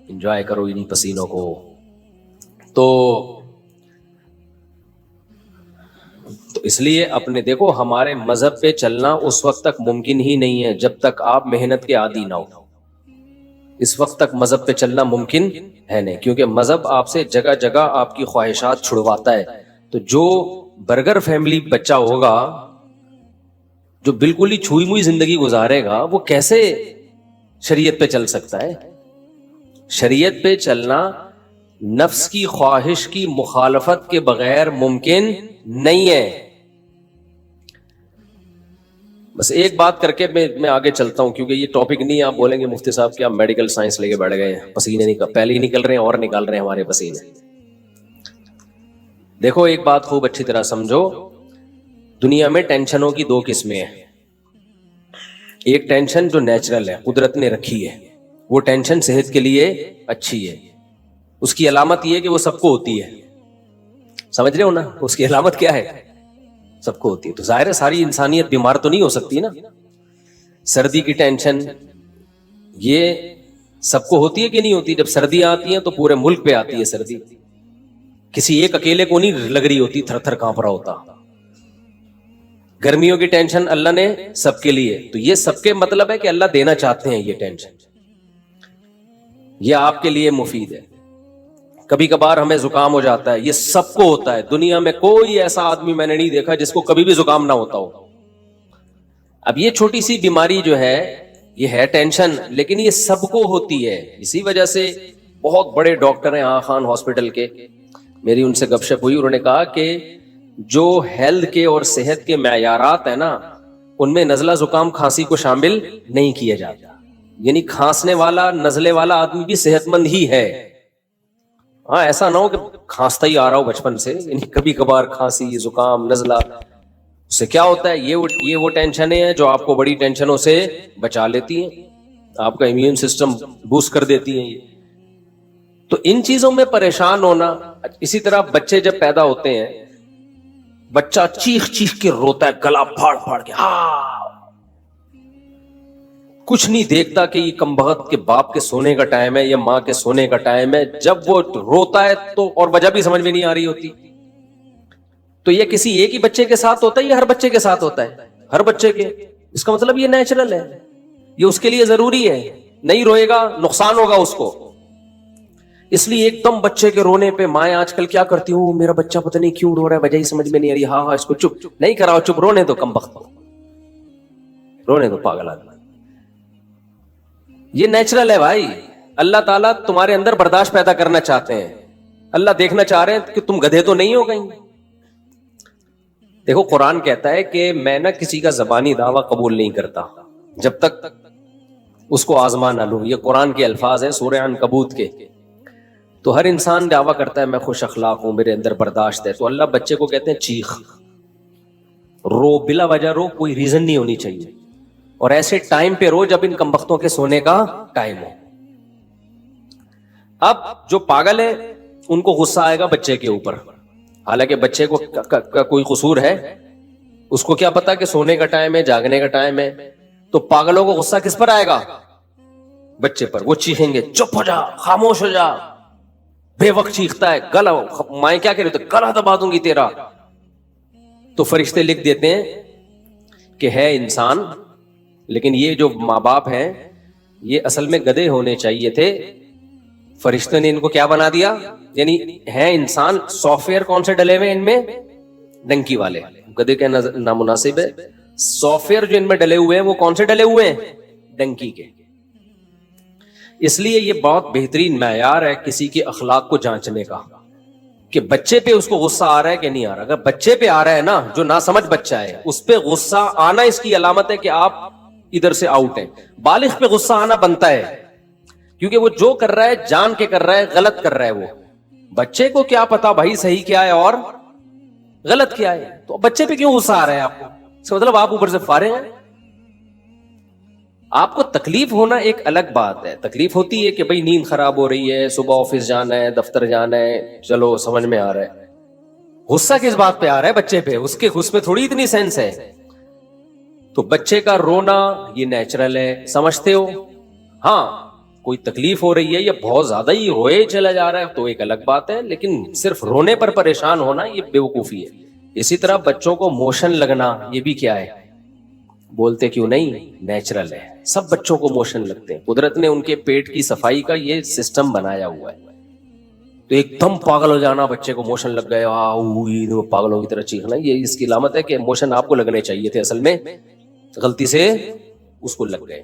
انجوائے کرو انہیں پسینوں کو. تو اس لیے اپنے دیکھو، ہمارے مذہب پہ چلنا اس وقت تک ممکن ہی نہیں ہے جب تک آپ محنت کے عادی نہ ہو. اس وقت تک مذہب پہ چلنا ممکن ہے نہیں، کیونکہ مذہب آپ سے جگہ جگہ آپ کی خواہشات چھڑواتا ہے. تو جو برگر فیملی بچہ ہوگا، جو بالکل ہی چھوئی موئی زندگی گزارے گا، وہ کیسے شریعت پہ چل سکتا ہے؟ شریعت پہ چلنا نفس کی خواہش کی مخالفت کے بغیر ممکن نہیں ہے. بس ایک بات کر کے میں آگے چلتا ہوں، کیونکہ یہ ٹاپک نہیں. آپ بولیں گے مفتی صاحب کیا میڈیکل سائنس لے کے بیٹھ گئے ہیں، پسینے پہلے ہی نکل رہے ہیں اور نکال رہے ہیں ہمارے پسینے. دیکھو ایک بات خوب اچھی طرح سمجھو، دنیا میں ٹینشنوں کی دو قسمیں ہیں. ایک ٹینشن جو نیچرل ہے, قدرت نے رکھی ہے, وہ ٹینشن صحت کے لیے اچھی ہے. اس کی علامت یہ ہے کہ وہ سب کو ہوتی ہے. سمجھ رہے ہو نا, اس کی علامت کیا ہے؟ سب کو ہوتی ہے. تو ظاہر ہے ساری انسانیت بیمار تو نہیں ہو سکتی نا. سردی کی ٹینشن یہ سب کو ہوتی ہے کہ نہیں ہوتی؟ جب سردیاں آتی ہیں تو پورے ملک پہ آتی ہے سردی, کسی ایک اکیلے کو نہیں لگ رہی ہوتی, تھر تھر کانپ رہا ہوتا. گرمیوں کی ٹینشن اللہ نے سب کے لیے, تو یہ سب کے مطلب ہے کہ اللہ دینا چاہتے ہیں یہ ٹینشن, یہ آپ کے لیے مفید ہے. کبھی کبھار ہمیں زکام ہو جاتا ہے, یہ سب کو ہوتا ہے. دنیا میں کوئی ایسا آدمی میں نے نہیں دیکھا جس کو کبھی بھی زکام نہ ہوتا ہو. اب یہ چھوٹی سی بیماری جو ہے یہ ہے ٹینشن, لیکن یہ سب کو ہوتی ہے. اسی وجہ سے بہت بڑے ڈاکٹر ہیں آغا خان ہاسپٹل کے, میری ان سے گپ شپ ہوئی, انہوں نے کہا کہ جو ہیلتھ کے اور صحت کے معیارات ہیں نا, ان میں نزلہ زکام کھانسی کو شامل نہیں کیا جاتا. یعنی کھانسنے والا نزلے والا آدمی بھی صحت مند ہی ہے. ہاں, ایسا نہ ہو کہ کھانستا ہی آ رہا ہو بچپن سے, یعنی کبھی کبھار کھانسی زکام نزلہ. اس سے کیا ہوتا ہے, یہ وہ ٹینشنیں ہیں جو آپ کو بڑی ٹینشنوں سے بچا لیتی ہیں, آپ کا امیون سسٹم بوسٹ کر دیتی ہیں. یہ تو ان چیزوں میں پریشان ہونا. اسی طرح بچے جب پیدا ہوتے ہیں, بچہ چیخ چیخ کے روتا ہے, گلا پھاڑ پھاڑ کے, کچھ نہیں دیکھتا کہ یہ کمبخت کے باپ کے سونے کا ٹائم ہے یا ماں کے سونے کا ٹائم ہے. جب وہ روتا ہے تو, اور وجہ بھی سمجھ میں نہیں آ رہی ہوتی, تو یہ کسی ایک ہی بچے کے ساتھ ہوتا ہے یا ہر بچے کے ساتھ ہوتا ہے؟ ہر بچے کے. اس کا مطلب یہ نیچرل ہے, یہ اس کے لیے ضروری ہے. نہیں روئے گا نقصان ہوگا اس کو. اس لیے ایک دم بچے کے رونے پہ مائیں آج کل کیا کرتی ہوں, میرا بچہ پتہ نہیں کیوں رو رہا ہے, وجہ ہی سمجھ میں نہیں آ رہی, ہاں اس کو چپ نہیں کراؤ, چپ رونے دو, کمبخت رونے دو, پاگل آدمی. یہ نیچرل ہے بھائی. اللہ تعالیٰ تمہارے اندر برداشت پیدا کرنا چاہتے ہیں. اللہ دیکھنا چاہ رہے ہیں کہ تم گدھے تو نہیں ہو کہیں. دیکھو قرآن کہتا ہے کہ میں نہ کسی کا زبانی دعویٰ قبول نہیں کرتا جب تک اس کو آزما نہ لوں. یہ قرآن کے الفاظ ہیں سورہ عنکبوت کے. تو ہر انسان دعویٰ کرتا ہے میں خوش اخلاق ہوں, میرے اندر برداشت ہے. تو اللہ بچے کو کہتے ہیں چیخ, رو, بلا وجہ رو, کوئی ریزن نہیں ہونی چاہیے, اور ایسے ٹائم پہ رو جب ان کمبختوں کے سونے کا ٹائم ہو. اب جو پاگل ہے ان کو غصہ آئے گا بچے کے اوپر, حالانکہ بچے کو کوئی قصور ہے, اس کو کیا پتا کہ سونے کا ٹائم ہے, جاگنے کا ٹائم ہے. تو پاگلوں کو غصہ کس پر آئے گا؟ بچے پر. وہ چیخیں گے چپ ہو جا, خاموش ہو جا, بے وقت چیختا ہے, گلا, مائیں کیا کہہ رہے تو گلا دبا دوں گی تیرا. تو فرشتے لکھ دیتے ہیں کہ ہے انسان, لیکن یہ جو ماں باپ ہیں یہ اصل میں گدھے ہونے چاہیے تھے. فرشتوں نے ان کو کیا بنا دیا, یعنی ہے انسان, سافٹ ویئر کون سے ڈلے ہوئے ان میں؟ ڈنکی والے. گدھے کا نامناسب ہے. سافٹ ویئر جو ان میں ڈلے ہوئے ہیں وہ کون سے ڈلے ہوئے ہیں؟ ڈنکی کے. اس لیے یہ بہت بہترین معیار ہے کسی کے اخلاق کو جانچنے کا کہ بچے پہ اس کو غصہ آ رہا ہے کہ نہیں آ رہا. اگر بچے پہ آ رہا ہے نا, جو ناسمجھ بچہ ہے, اس پہ غصہ آنا اس کی علامت ہے کہ آپ ادھر سے آؤٹ ہیں. بالغ پہ غصہ آنا بنتا ہے, کیونکہ وہ جو کر رہا ہے جان کے کر رہا ہے, غلط کر رہا ہے. وہ بچے کو کیا پتا بھائی صحیح کیا ہے اور غلط کیا ہے, تو بچے پہ کیوں غصہ آ رہا ہے آپ کو؟ اس کا مطلب آپ اوپر سے فارغ ہیں. آپ کو تکلیف ہونا ایک الگ بات ہے. تکلیف ہوتی ہے کہ بھائی نیند خراب ہو رہی ہے, صبح آفس جانا ہے, دفتر جانا ہے, چلو سمجھ میں آ رہا ہے. غصہ کس بات پہ آ رہا ہے؟ بچے پہ. اس میں تھوڑی اتنی سینس ہے. تو بچے کا رونا یہ نیچرل ہے, سمجھتے ہو. ہاں کوئی تکلیف ہو رہی ہے یا بہت زیادہ ہی روئے چلا جا رہا ہے تو ایک الگ بات ہے, لیکن صرف رونے پر پریشان ہونا یہ بیوقوفی ہے. اسی طرح بچوں کو موشن لگنا یہ بھی کیا ہے؟ بولتے کیوں نہیں, نیچرل ہے. سب بچوں کو موشن لگتے ہیں, قدرت نے ان کے پیٹ کی صفائی کا یہ سسٹم بنایا ہوا ہے. تو ایک دم پاگل ہو جانا, بچے کو موشن لگ گئے, پاگلوں کی طرح چیخنا, یہ اس کی علامت ہے کہ موشن آپ کو لگنے چاہیے تھے, اصل میں غلطی سے اس کو لگ گئے.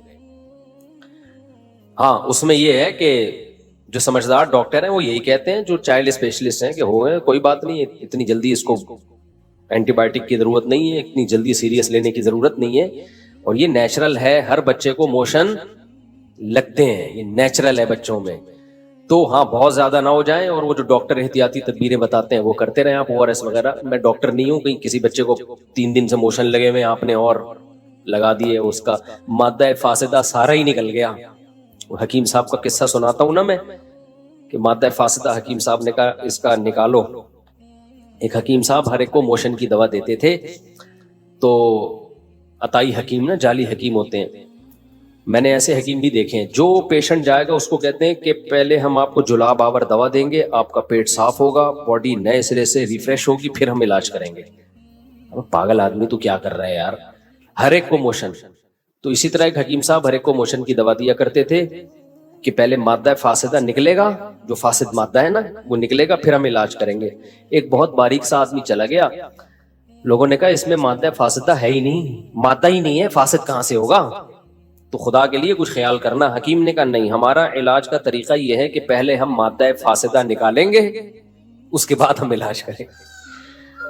ہاں اس میں یہ ہے کہ جو سمجھدار ڈاکٹر ہیں وہ یہی کہتے ہیں, جو چائلڈ اسپیشلسٹ ہیں, کہ ہوئے کوئی بات نہیں, اتنی جلدی اس کو اینٹی بائیوٹک کی ضرورت نہیں ہے, اتنی جلدی سیریس لینے کی ضرورت نہیں ہے, اور یہ نیچرل ہے. ہر بچے کو موشن لگتے ہیں, یہ نیچرل ہے بچوں میں. تو ہاں بہت زیادہ نہ ہو جائیں, اور وہ جو ڈاکٹر احتیاطی تدبیریں بتاتے ہیں وہ کرتے رہیں آپ, ORS وغیرہ. میں ڈاکٹر نہیں ہوں, کہیں کسی بچے کو 3 دن سے موشن لگے ہوئے آپ نے اور لگا دیے, اس کا مادہ فاسدہ سارا ہی نکل گیا. حکیم صاحب کا قصہ سناتا ہوں نا میں, کہ مادہ فاسدہ حکیم صاحب نے کہا اس کا نکالو. ایک حکیم صاحب ہر ایک کو موشن کی دوا دیتے تھے. تو عطائی حکیم نا, جعلی حکیم ہوتے ہیں. میں نے ایسے حکیم بھی دیکھے ہیں, جو پیشنٹ جائے گا اس کو کہتے ہیں کہ پہلے ہم آپ کو جلاب آور دوا دیں گے, آپ کا پیٹ صاف ہوگا, باڈی نئے سرے سے ریفریش ہوگی, پھر ہم علاج کریں گے. پاگل آدمی تو کیا کر رہا ہے یار, ہر ایک کو موشن. تو اسی طرح ایک حکیم صاحب ہر ایک کو موشن کی دوا دیا کرتے تھے کہ پہلے مادہ فاسدہ نکلے گا, جو فاسد مادہ ہے نا وہ نکلے گا, پھر ہم علاج کریں گے. ایک بہت باریک سا آدمی چلا گیا, لوگوں نے کہا اس میں مادہ فاسدہ ہے ہی نہیں, مادہ ہی نہیں ہے, فاسد کہاں سے ہوگا, تو خدا کے لیے کچھ خیال کرنا. حکیم نے کہا نہیں, ہمارا علاج کا طریقہ یہ ہے کہ پہلے ہم مادہ فاسدہ نکالیں گے, اس کے بعد ہم علاج کریں.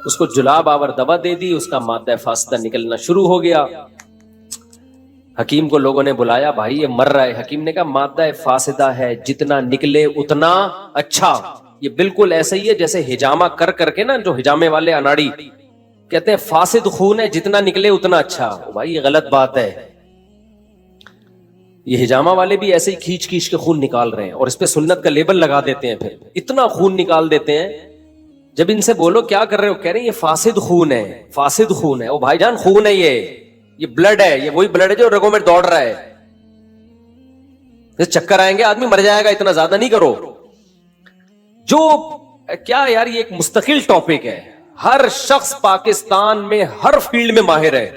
اس کو جلاب آور دوا دے دی, اس کا مادہ فاسدہ نکلنا شروع ہو گیا. حکیم کو لوگوں نے بلایا, بھائی یہ مر رہا ہے. حکیم نے کہا مادہ فاسدہ ہے, جتنا نکلے اتنا اچھا. یہ بالکل ایسا ہی ہے جیسے ہجامہ کر کر کے نا, جو ہجامے والے اناڑی کہتے ہیں فاسد خون ہے, جتنا نکلے اتنا اچھا. بھائی یہ غلط بات ہے. یہ ہجامہ والے بھی ایسے ہی کھینچ کھینچ کے خون نکال رہے ہیں, اور اس پہ سنت کا لیبل لگا دیتے ہیں, پھر اتنا خون نکال دیتے ہیں. جب ان سے بولو کیا کر رہے ہو, کہہ رہے ہیں یہ فاسد خون ہے, فاسد خون ہے. او بھائی جان خون ہے, یہ بلڈ ہے, یہ وہی بلڈ ہے جو رگوں میں دوڑ رہا ہے. چکر آئیں گے, آدمی مر جائے گا, اتنا زیادہ نہیں کرو. جو کیا یار, یہ ایک مستقل ٹاپک ہے. ہر شخص پاکستان میں ہر فیلڈ میں ماہر ہے,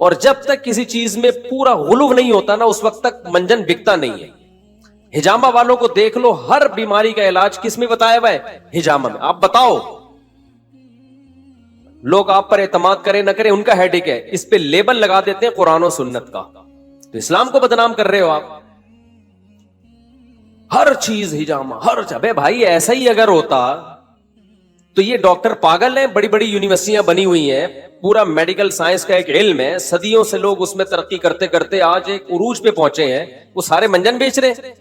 اور جب تک کسی چیز میں پورا غلو نہیں ہوتا نا, اس وقت تک منجن بکتا نہیں ہے. ہجامہ والوں کو دیکھ لو, ہر بیماری کا علاج کس میں بتایا ہوا ہے, ہجامہ میں. آپ بتاؤ, لوگ آپ پر اعتماد کریں نہ کریں ان کا ہیڈک ہے, اس پہ لیبل لگا دیتے ہیں قرآن و سنت کا, تو اسلام کو بدنام کر رہے ہو آپ. ہر چیز ہجامہ, بے بھائی ایسا ہی اگر ہوتا تو یہ ڈاکٹر پاگل ہیں. بڑی بڑی یونیورسٹیاں بنی ہوئی ہیں, پورا میڈیکل سائنس کا ایک علم ہے, صدیوں سے لوگ اس میں ترقی کرتے کرتے آج ایک عروج پہ پہنچے ہیں. وہ سارے منجن بیچ رہے ہیں.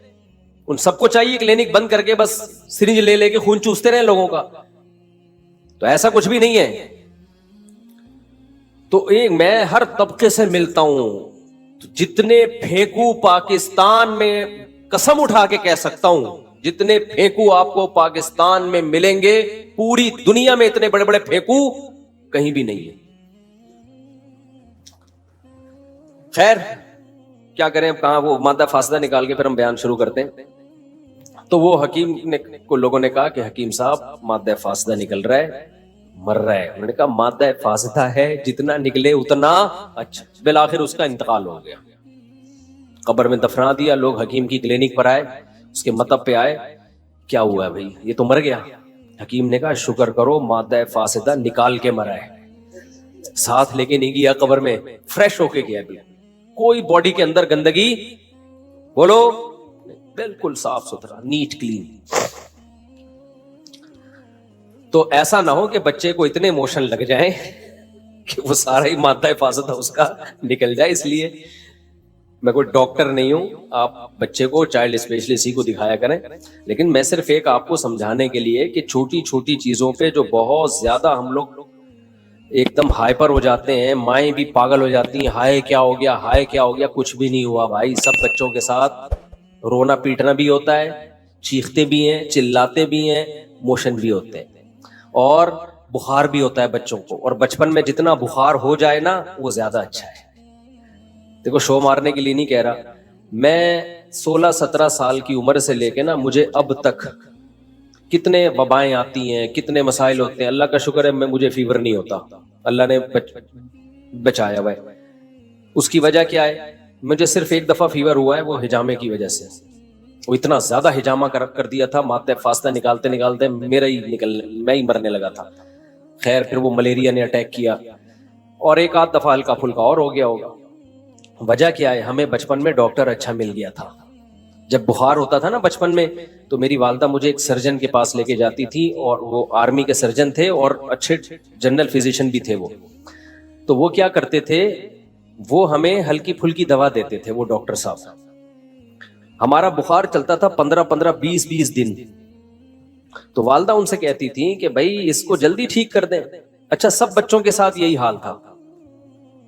ان سب کو چاہیے کلینک بند کر کے بس سرنج لے لے کے خون چوستے رہے لوگوں کا. تو ایسا کچھ بھی نہیں ہے. تو ایک میں ہر طبقے سے ملتا ہوں, جتنے پھینکو پاکستان میں, قسم اٹھا کے کہہ سکتا ہوں, جتنے پھینکو آپ کو پاکستان میں ملیں گے, پوری دنیا میں اتنے بڑے بڑے پھینکو کہیں بھی نہیں ہے. خیر کیا کریں, کہاں وہ مادہ فاسدہ نکال کے پھر ہم بیان شروع کرتے ہیں. تو وہ حکیم کو لوگوں نے کہا کہ حکیم صاحب مادہ فاسدہ نکل رہا ہے, مر رہا ہے. انہوں نے کہا مادہ فاسدہ ہے, جتنا نکلے اتنا اچھا. بالآخر اس کا انتقال ہو گیا, قبر میں دفنا دیا. لوگ حکیم کی کلینک پر آئے, اس کے مطب پہ آئے, کیا ہوا ہے بھائی, یہ تو مر گیا. حکیم نے کہا شکر کرو مادہ فاسدہ نکال کے مرا ہے, ساتھ لے کے نہیں گیا قبر میں, فریش ہو کے گیا. کوئی باڈی کے اندر گندگی, بولو, بالکل صاف ستھرا, نیٹ کلین. تو ایسا نہ ہو کہ بچے کو اتنے موشن لگ جائیں کہ وہ سارا ہی مادہ فاسدہ اس کا نکل جائے. اس لیے میں کوئی ڈاکٹر نہیں ہوں, آپ بچے کو چائلڈ اسپیشلسٹ کو دکھایا کریں. لیکن میں صرف ایک آپ کو سمجھانے کے لیے کہ چھوٹی چھوٹی چیزوں پہ جو بہت زیادہ ہم لوگ ایک دم ہائپر ہو جاتے ہیں, مائیں بھی پاگل ہو جاتی ہیں, ہائے کیا ہو گیا, ہائے کیا ہو گیا. کچھ بھی نہیں ہوا بھائی, سب بچوں کے ساتھ رونا پیٹنا بھی ہوتا ہے, چیختے بھی ہیں, چلاتے بھی ہیں, موشن بھی ہوتے ہیں, اور بخار بھی ہوتا ہے بچوں کو. اور بچپن میں جتنا بخار ہو جائے نا وہ زیادہ اچھا ہے. دیکھو شو مارنے کے لیے نہیں کہہ رہا, میں 16-17 سال کی عمر سے لے کے نا مجھے اب تک کتنے وبائیں آتی ہیں, کتنے مسائل ہوتے ہیں. اللہ کا شکر ہے مجھے فیور نہیں ہوتا, اللہ نے بچایا ہوا ہے. اس کی وجہ کیا ہے, مجھے صرف ایک دفعہ فیور ہوا ہے, وہ ہجامے کی وجہ سے. وہ اتنا زیادہ ہجامہ کر دیا تھا, مادہ فاسدہ نکالتے نکالتے میں ہی مرنے لگا تھا. خیر پھر وہ ملیریا نے اٹیک کیا, اور ایک آدھ دفعہ ہلکا پھلکا اور ہو گیا ہوگا. وجہ کیا ہے, ہمیں بچپن میں ڈاکٹر اچھا مل گیا تھا. جب بخار ہوتا تھا نا بچپن میں, تو میری والدہ مجھے ایک سرجن کے پاس لے کے جاتی تھی, اور وہ آرمی کے سرجن تھے اور اچھے جنرل فزیشین بھی تھے وہ. تو وہ کیا کرتے تھے, وہ ہمیں ہلکی پھلکی دوا دیتے تھے وہ ڈاکٹر صاحب. ہمارا بخار چلتا تھا 15-20 دن. تو والدہ ان سے کہتی تھی کہ بھائی اس کو جلدی ٹھیک کر دیں. اچھا سب بچوں کے ساتھ یہی حال تھا,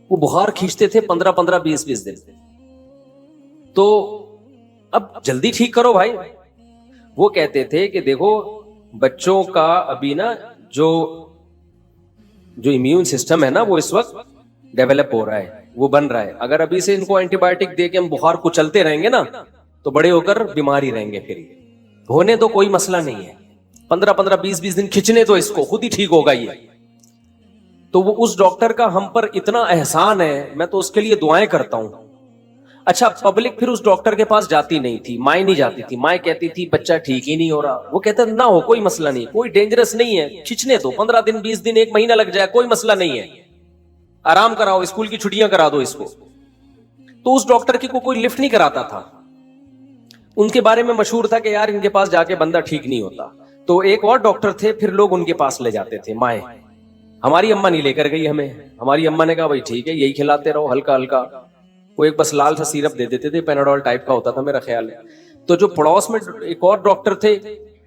وہ بخار کھینچتے تھے 15-20 دن. تو اب جلدی ٹھیک کرو بھائی. وہ کہتے تھے کہ دیکھو بچوں کا ابھی نا جو امیون سسٹم ہے نا وہ اس وقت ڈیولپ ہو رہا ہے, وہ بن رہا ہے. اگر ابھی سے ان کو اینٹی بایوٹک دے کے ہم بخار کو چلتے رہیں گے نا تو بڑے ہو کر بیمار ہی رہیں گے. پھر ہونے تو کوئی مسئلہ نہیں ہے, 15-20 دن کھینچنے تو اس کو خود ہی ٹھیک ہوگا یہ. تو وہ اس ڈاکٹر کا ہم پر اتنا احسان ہے, میں تو اس کے لیے دعائیں کرتا ہوں. اچھا پبلک پھر اس ڈاکٹر کے پاس جاتی نہیں تھی, مائیں نہیں جاتی تھی. مائیں کہتی تھی بچہ ٹھیک ہی نہیں ہو رہا. وہ کہتا نہ ہو کوئی مسئلہ نہیں, کوئی ڈینجرس نہیں ہے, کھینچنے دو 15 دن 20 دن 1 مہینہ لگ جائے کوئی مسئلہ نہیں ہے, آرام کراؤ, اسکول کی چھٹیاں کرا دو اس کو. تو اس ڈاکٹر کی کوئی لفٹ نہیں کراتا تھا. ان کے بارے میں مشہور تھا کہ یار ان کے پاس جا کے بندہ ٹھیک نہیں ہوتا. تو ایک اور ڈاکٹر تھے, پھر لوگ ان کے پاس لے جاتے تھے مائیں. ہماری اماں نہیں لے کر گئی ہمیں. ہماری اماں نے کہا بھائی ٹھیک ہے یہی کھلاتے رہو ہلکا ہلکا. وہ ایک بس لال سا سیرپ دے دیتے تھے, پیناڈول ٹائپ کا ہوتا تھا میرا خیال ہے. تو جو پڑوس میں ایک اور ڈاکٹر تھے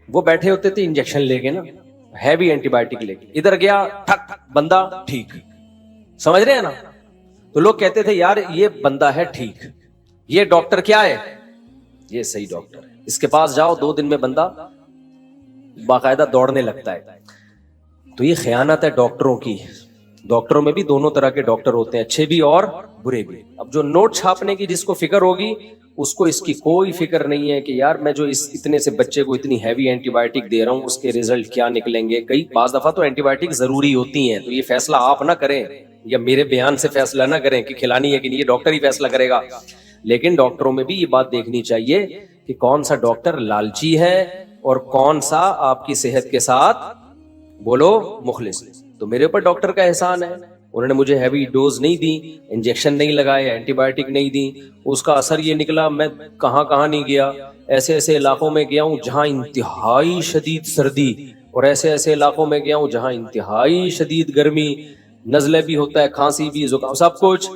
وہ بیٹھے ہوتے تھے انجیکشن لے کے نا, ہیوی اینٹی بایوٹک لے کے. ادھر گیا ٹھک بندہ ٹھیک, سمجھ رہے ہیں نا. تو لوگ کہتے تھے یار یہ بندہ ہے ٹھیک, یہ ڈاکٹر کیا ہے, یہ صحیح ڈاکٹر ہے, اس کے پاس جاؤ 2 دن میں بندہ باقاعدہ دوڑنے لگتا ہے. تو یہ خیانت ہے ڈاکٹروں کی. ڈاکٹروں میں بھی دونوں طرح کے ڈاکٹر ہوتے ہیں, اچھے بھی اور برے بھی. اب جو نوٹ چھاپنے کی جس کو فکر ہوگی اس کو اس کی کوئی فکر نہیں ہے کہ یار میں جو اس اتنے سے بچے کو اتنی ہیوی اینٹی بایوٹک دے رہا ہوں اس کے ریزلٹ کیا نکلیں گے. کئی بعض دفعہ تو اینٹی بایوٹک ضروری ہوتی ہیں, تو یہ فیصلہ آپ نہ کریں یا میرے بیان سے فیصلہ نہ کریں کہ کھلانی ہے کہ نہیں, یہ ڈاکٹر ہی فیصلہ کرے گا. لیکن ڈاکٹروں میں بھی یہ بات دیکھنی چاہیے کہ کون سا ڈاکٹر لالچی ہے اور کون سا آپ کی صحت کے ساتھ بولو مخلص. تو میرے اوپر ڈاکٹر کا احسان ہے, انہوں نے مجھے ہیوی ڈوز نہیں دی, انجیکشن نہیں لگائے, اینٹی بایوٹک نہیں دی. اس کا اثر یہ نکلا میں کہاں نہیں گیا, ایسے ایسے علاقوں میں گیا ہوں جہاں انتہائی شدید سردی, اور ایسے ایسے علاقوں میں گیا ہوں جہاں انتہائی شدید گرمی, نزلے بھی ہوتا ہے, کھانسی بھی, زکام سب کچھ.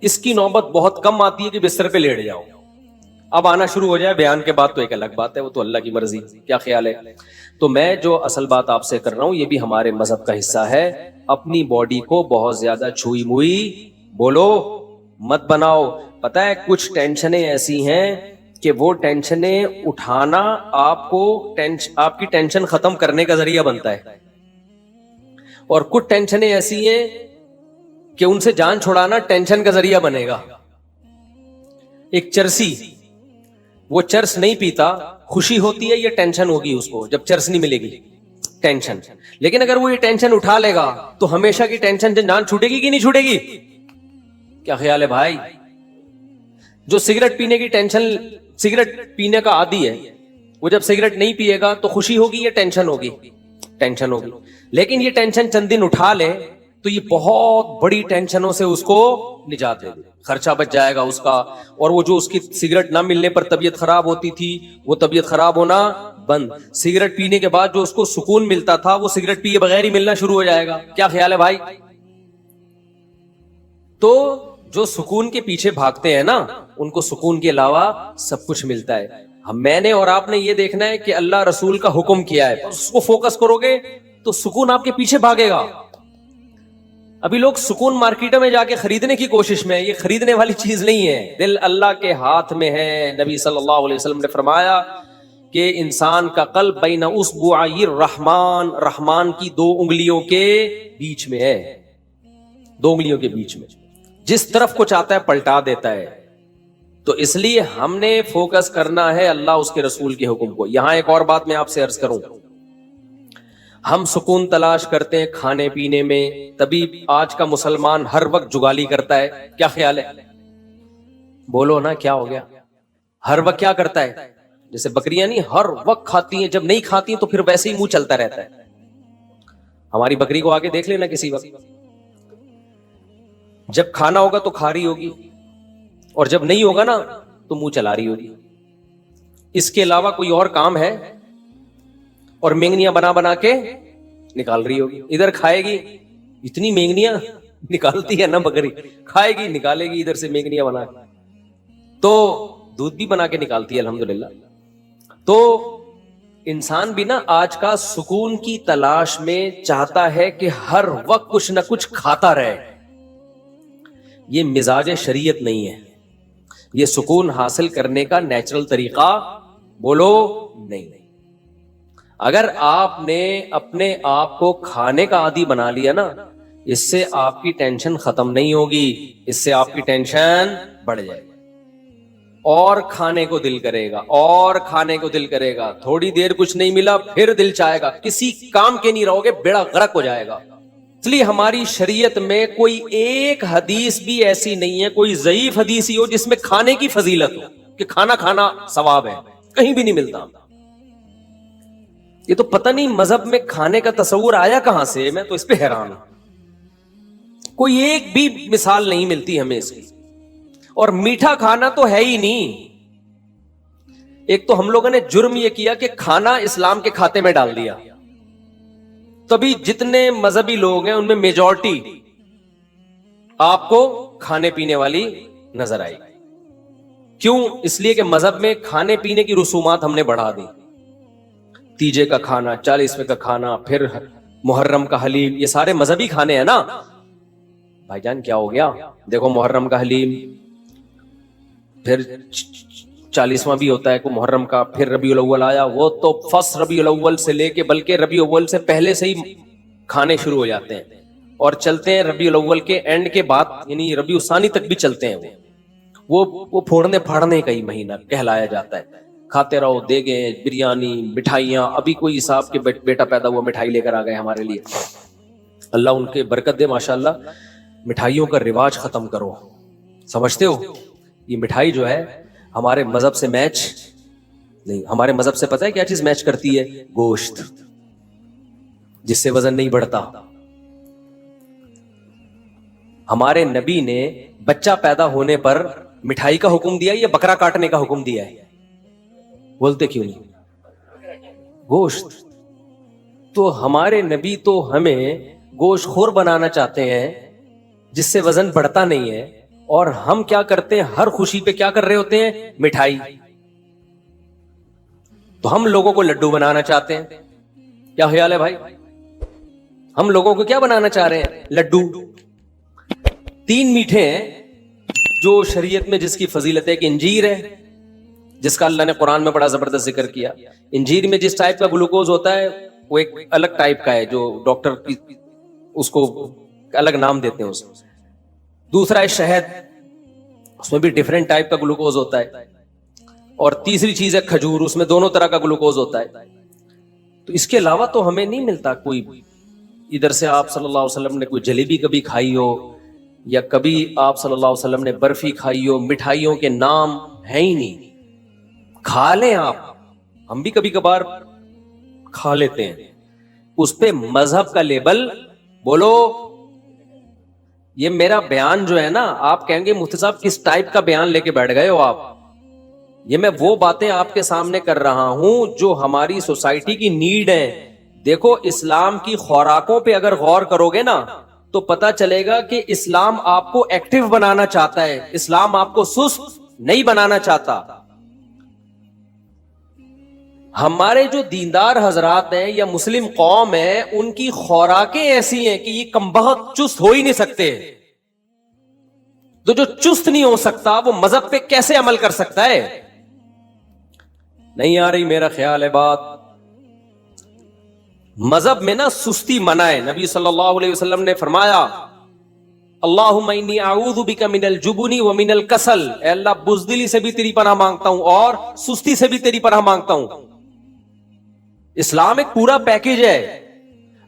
اس کی نوبت بہت کم آتی ہے کہ بستر پہ لیٹ جاؤ. اب آنا شروع ہو جائے بیان کے بعد تو ایک الگ بات ہے, وہ تو اللہ کی مرضی. کیا خیال ہے؟ تو میں جو اصل بات آپ سے کر رہا ہوں یہ بھی ہمارے مذہب کا حصہ ہے. اپنی باڈی کو بہت زیادہ چھوئی موئی بولو مت بناؤ. پتہ ہے کچھ ٹینشنیں ایسی ہیں کہ وہ ٹینشنیں اٹھانا آپ کی ٹینشن ختم کرنے کا ذریعہ بنتا ہے, اور کچھ ٹینشنیں ایسی ہیں کہ ان سے جان چھڑانا ٹینشن کا ذریعہ بنے گا. ایک چرسی, وہ چرس نہیں پیتا, خوشی ہوتی ہے یا ٹینشن ہوگی اس کو جب چرس نہیں ملے گی, ٹینشن. لیکن اگر وہ یہ ٹینشن اٹھا لے گا تو ہمیشہ کی ٹینشن سے جان چھوٹے گی کہ نہیں چھوٹے گی؟ کیا خیال ہے بھائی؟ جو سگریٹ پینے کی ٹینشن, سگریٹ پینے کا عادی ہے, وہ جب سگریٹ نہیں پیے گا تو خوشی ہوگی یا ٹینشن ہوگی؟ ٹینشن ہوگی. لیکن یہ ٹینشن چند دن اٹھا لے تو یہ بہت بڑی ٹینشنوں سے اس کو نجات دے دے, خرچہ بچ جائے گا اس کا. اور وہ جو اس کی سگریٹ نہ ملنے پر طبیعت خراب ہوتی تھی وہ طبیعت خراب ہونا بند. سگریٹ پینے کے بعد جو اس کو سکون ملتا تھا وہ سگریٹ پیے بغیر ہی ملنا شروع ہو جائے گا. کیا خیال ہے بھائی؟ تو جو سکون کے پیچھے بھاگتے ہیں نا ان کو سکون کے علاوہ سب کچھ ملتا ہے. میں نے اور آپ نے یہ دیکھنا ہے کہ اللہ رسول کا حکم کیا ہے, اس کو فوکس کرو گے تو سکون آپ کے پیچھے بھاگے گا. ابھی لوگ سکون مارکیٹوں میں جا کے خریدنے کی کوشش میں, یہ خریدنے والی چیز نہیں ہے, دل اللہ کے ہاتھ میں ہے. نبی صلی اللہ علیہ وسلم نے فرمایا کہ انسان کا قلب بین اصبعی الرحمن, رحمان کی 2 انگلیوں کے بیچ میں ہے, 2 انگلیوں کے بیچ میں, جس طرف کو چاہتا ہے پلٹا دیتا ہے. تو اس لیے ہم نے فوکس کرنا ہے اللہ اس کے رسول کے حکم کو. یہاں ایک اور بات میں آپ سے عرض کروں, ہم سکون تلاش کرتے ہیں کھانے پینے میں, تبھی آج کا مسلمان ہر وقت جگالی کرتا ہے. کیا خیال ہے؟ بولو نا کیا ہو گیا؟ ہر وقت کیا کرتا ہے؟ جیسے بکریاں نہیں ہر وقت کھاتی ہیں, جب نہیں کھاتی تو پھر ویسے ہی منہ چلتا رہتا ہے. ہماری بکری کو آگے دیکھ لینا کسی وقت, جب کھانا ہوگا تو کھا رہی ہوگی, اور جب نہیں ہوگا نا تو منہ چلا رہی ہوگی. اس کے علاوہ کوئی اور کام ہے؟ اور مینگنیاں بنا کے نکال رہی ہوگی. ادھر کھائے گی, اتنی مینگنیاں نکالتی ہے نا بکری, کھائے گی نکالے گی ادھر سے مینگنیاں بنا. تو دودھ بھی بنا کے نکالتی ہے الحمدللہ. تو انسان بھی نا آج کا سکون کی تلاش میں چاہتا ہے کہ ہر وقت کچھ نہ کچھ کھاتا رہے. یہ مزاج شریعت نہیں ہے. یہ سکون حاصل کرنے کا نیچرل طریقہ بولو نہیں. اگر آپ نے اپنے آپ کو کھانے کا عادی بنا لیا نا, اس سے آپ کی ٹینشن ختم نہیں ہوگی, اس سے آپ کی ٹینشن بڑھ جائے گی. اور کھانے کو دل کرے گا, اور کھانے کو دل کرے گا. تھوڑی دیر کچھ نہیں ملا پھر دل چاہے گا, کسی کام کے نہیں رہو گے, بیڑا غرق ہو جائے گا. اس لیے ہماری شریعت میں کوئی ایک حدیث بھی ایسی نہیں ہے, کوئی ضعیف حدیث ہی ہو جس میں کھانے کی فضیلت ہو کہ کھانا کھانا ثواب ہے, کہیں بھی نہیں ملتا. یہ تو پتہ نہیں مذہب میں کھانے کا تصور آیا کہاں سے, میں تو اس پہ حیران ہوں. کوئی ایک بھی مثال نہیں ملتی ہمیں اس کی. اور میٹھا کھانا تو ہے ہی نہیں. ایک تو ہم لوگوں نے جرم یہ کیا کہ کھانا اسلام کے کھاتے میں ڈال دیا. تبھی جتنے مذہبی لوگ ہیں ان میں میجورٹی آپ کو کھانے پینے والی نظر آئی. کیوں؟ اس لیے کہ مذہب میں کھانے پینے کی رسومات ہم نے بڑھا دی. تیجے کا کھانا, 40ویں کا کھانا, پھر محرم کا حلیم, یہ سارے مذہبی کھانے ہیں نا. بھائی جان کیا ہو گیا؟ دیکھو محرم کا حلیم, پھر 40واں بھی ہوتا ہے کو محرم کا, پھر ربیع الاول آیا, وہ تو فرسٹ ربیع الاول سے لے کے بلکہ ربیع الاول سے پہلے سے ہی کھانے شروع ہو جاتے ہیں اور چلتے ہیں ربیع الاول کے اینڈ کے بعد, یعنی ربیع الثانی تک بھی چلتے ہیں. وہ پھوڑنے پھاڑنے کا ہی مہینہ کہلایا جاتا ہے. کھاتے رہو, دیگیں, بریانی, مٹھائیاں. ابھی کوئی صاحب کے بیٹا پیدا ہوا, مٹھائی لے کر آ گئے ہمارے لیے, اللہ ان کے برکت دے ماشاءاللہ. مٹھائیوں کا رواج ختم کرو. سمجھتے ہو یہ مٹھائی جو ہے ہمارے مذہب سے میچ نہیں. ہمارے مذہب سے پتہ ہے کیا چیز میچ کرتی ہے؟ گوشت, جس سے وزن نہیں بڑھتا. ہمارے نبی نے بچہ پیدا ہونے پر مٹھائی کا حکم دیا یا بکرا کاٹنے کا حکم دیا ہے؟ بولتے کیوں نہیں؟ گوشت. تو ہمارے نبی تو ہمیں گوشت خور بنانا چاہتے ہیں جس سے وزن بڑھتا نہیں ہے, اور ہم کیا کرتے ہیں, ہر خوشی پہ کیا کر رہے ہوتے ہیں؟ مٹھائی. تو ہم لوگوں کو لڈو بنانا چاہتے ہیں. کیا خیال ہے بھائی؟ ہم لوگوں کو کیا بنانا چاہ رہے ہیں؟ لڈو. 3 میٹھے ہیں جو شریعت میں جس کی فضیلت ہے, کہ انجیر ہے جس کا اللہ نے قرآن میں بڑا زبردست ذکر کیا. انجیر میں جس ٹائپ کا گلوکوز ہوتا ہے وہ ایک الگ ٹائپ کا ہے, جو ڈاکٹر اس کو الگ نام دیتے ہیں اس کو. دوسرا ہے شہد, اس میں بھی ڈیفرنٹ ٹائپ کا گلوکوز ہوتا ہے. اور تیسری چیز ہے کھجور, اس میں دونوں طرح کا گلوکوز ہوتا ہے. تو اس کے علاوہ تو ہمیں نہیں ملتا کوئی. ادھر سے آپ صلی اللہ علیہ وسلم نے کوئی جلیبی کبھی کھائی ہو, یا کبھی آپ صلی اللہ علیہ وسلم نے برفی کھائی ہو. مٹھائیوں کے نام ہیں ہی نہیں. کھا لیں آپ, ہم بھی کبھی کبھار کھا لیتے ہیں, اس پہ مذہب کا لیبل بولو. یہ میرا بیان جو ہے نا, آپ کہیں گے مفتی صاحب کس ٹائپ کا بیان لے کے بیٹھ گئے ہو آپ. یہ میں وہ باتیں آپ کے سامنے کر رہا ہوں جو ہماری سوسائٹی کی نیڈ ہے. دیکھو اسلام کی خوراکوں پہ اگر غور کرو گے نا تو پتا چلے گا کہ اسلام آپ کو ایکٹیو بنانا چاہتا ہے, اسلام آپ کو سست نہیں بنانا چاہتا. ہمارے جو دیندار حضرات ہیں یا مسلم قوم ہے, ان کی خوراکیں ایسی ہیں کہ یہ کمبخت چست ہو ہی نہیں سکتے. تو جو چست نہیں ہو سکتا وہ مذہب پہ کیسے عمل کر سکتا ہے؟ نہیں آ رہی میرا خیال ہے بات. مذہب میں نا سستی منع ہے. نبی صلی اللہ علیہ وسلم نے فرمایا اللہم انی اعوذ بک من الجبن ومن الکسل, اے اللہ بزدلی سے بھی تیری پناہ مانگتا ہوں اور سستی سے بھی تیری پناہ مانگتا ہوں. اسلام ایک پورا پیکج ہے.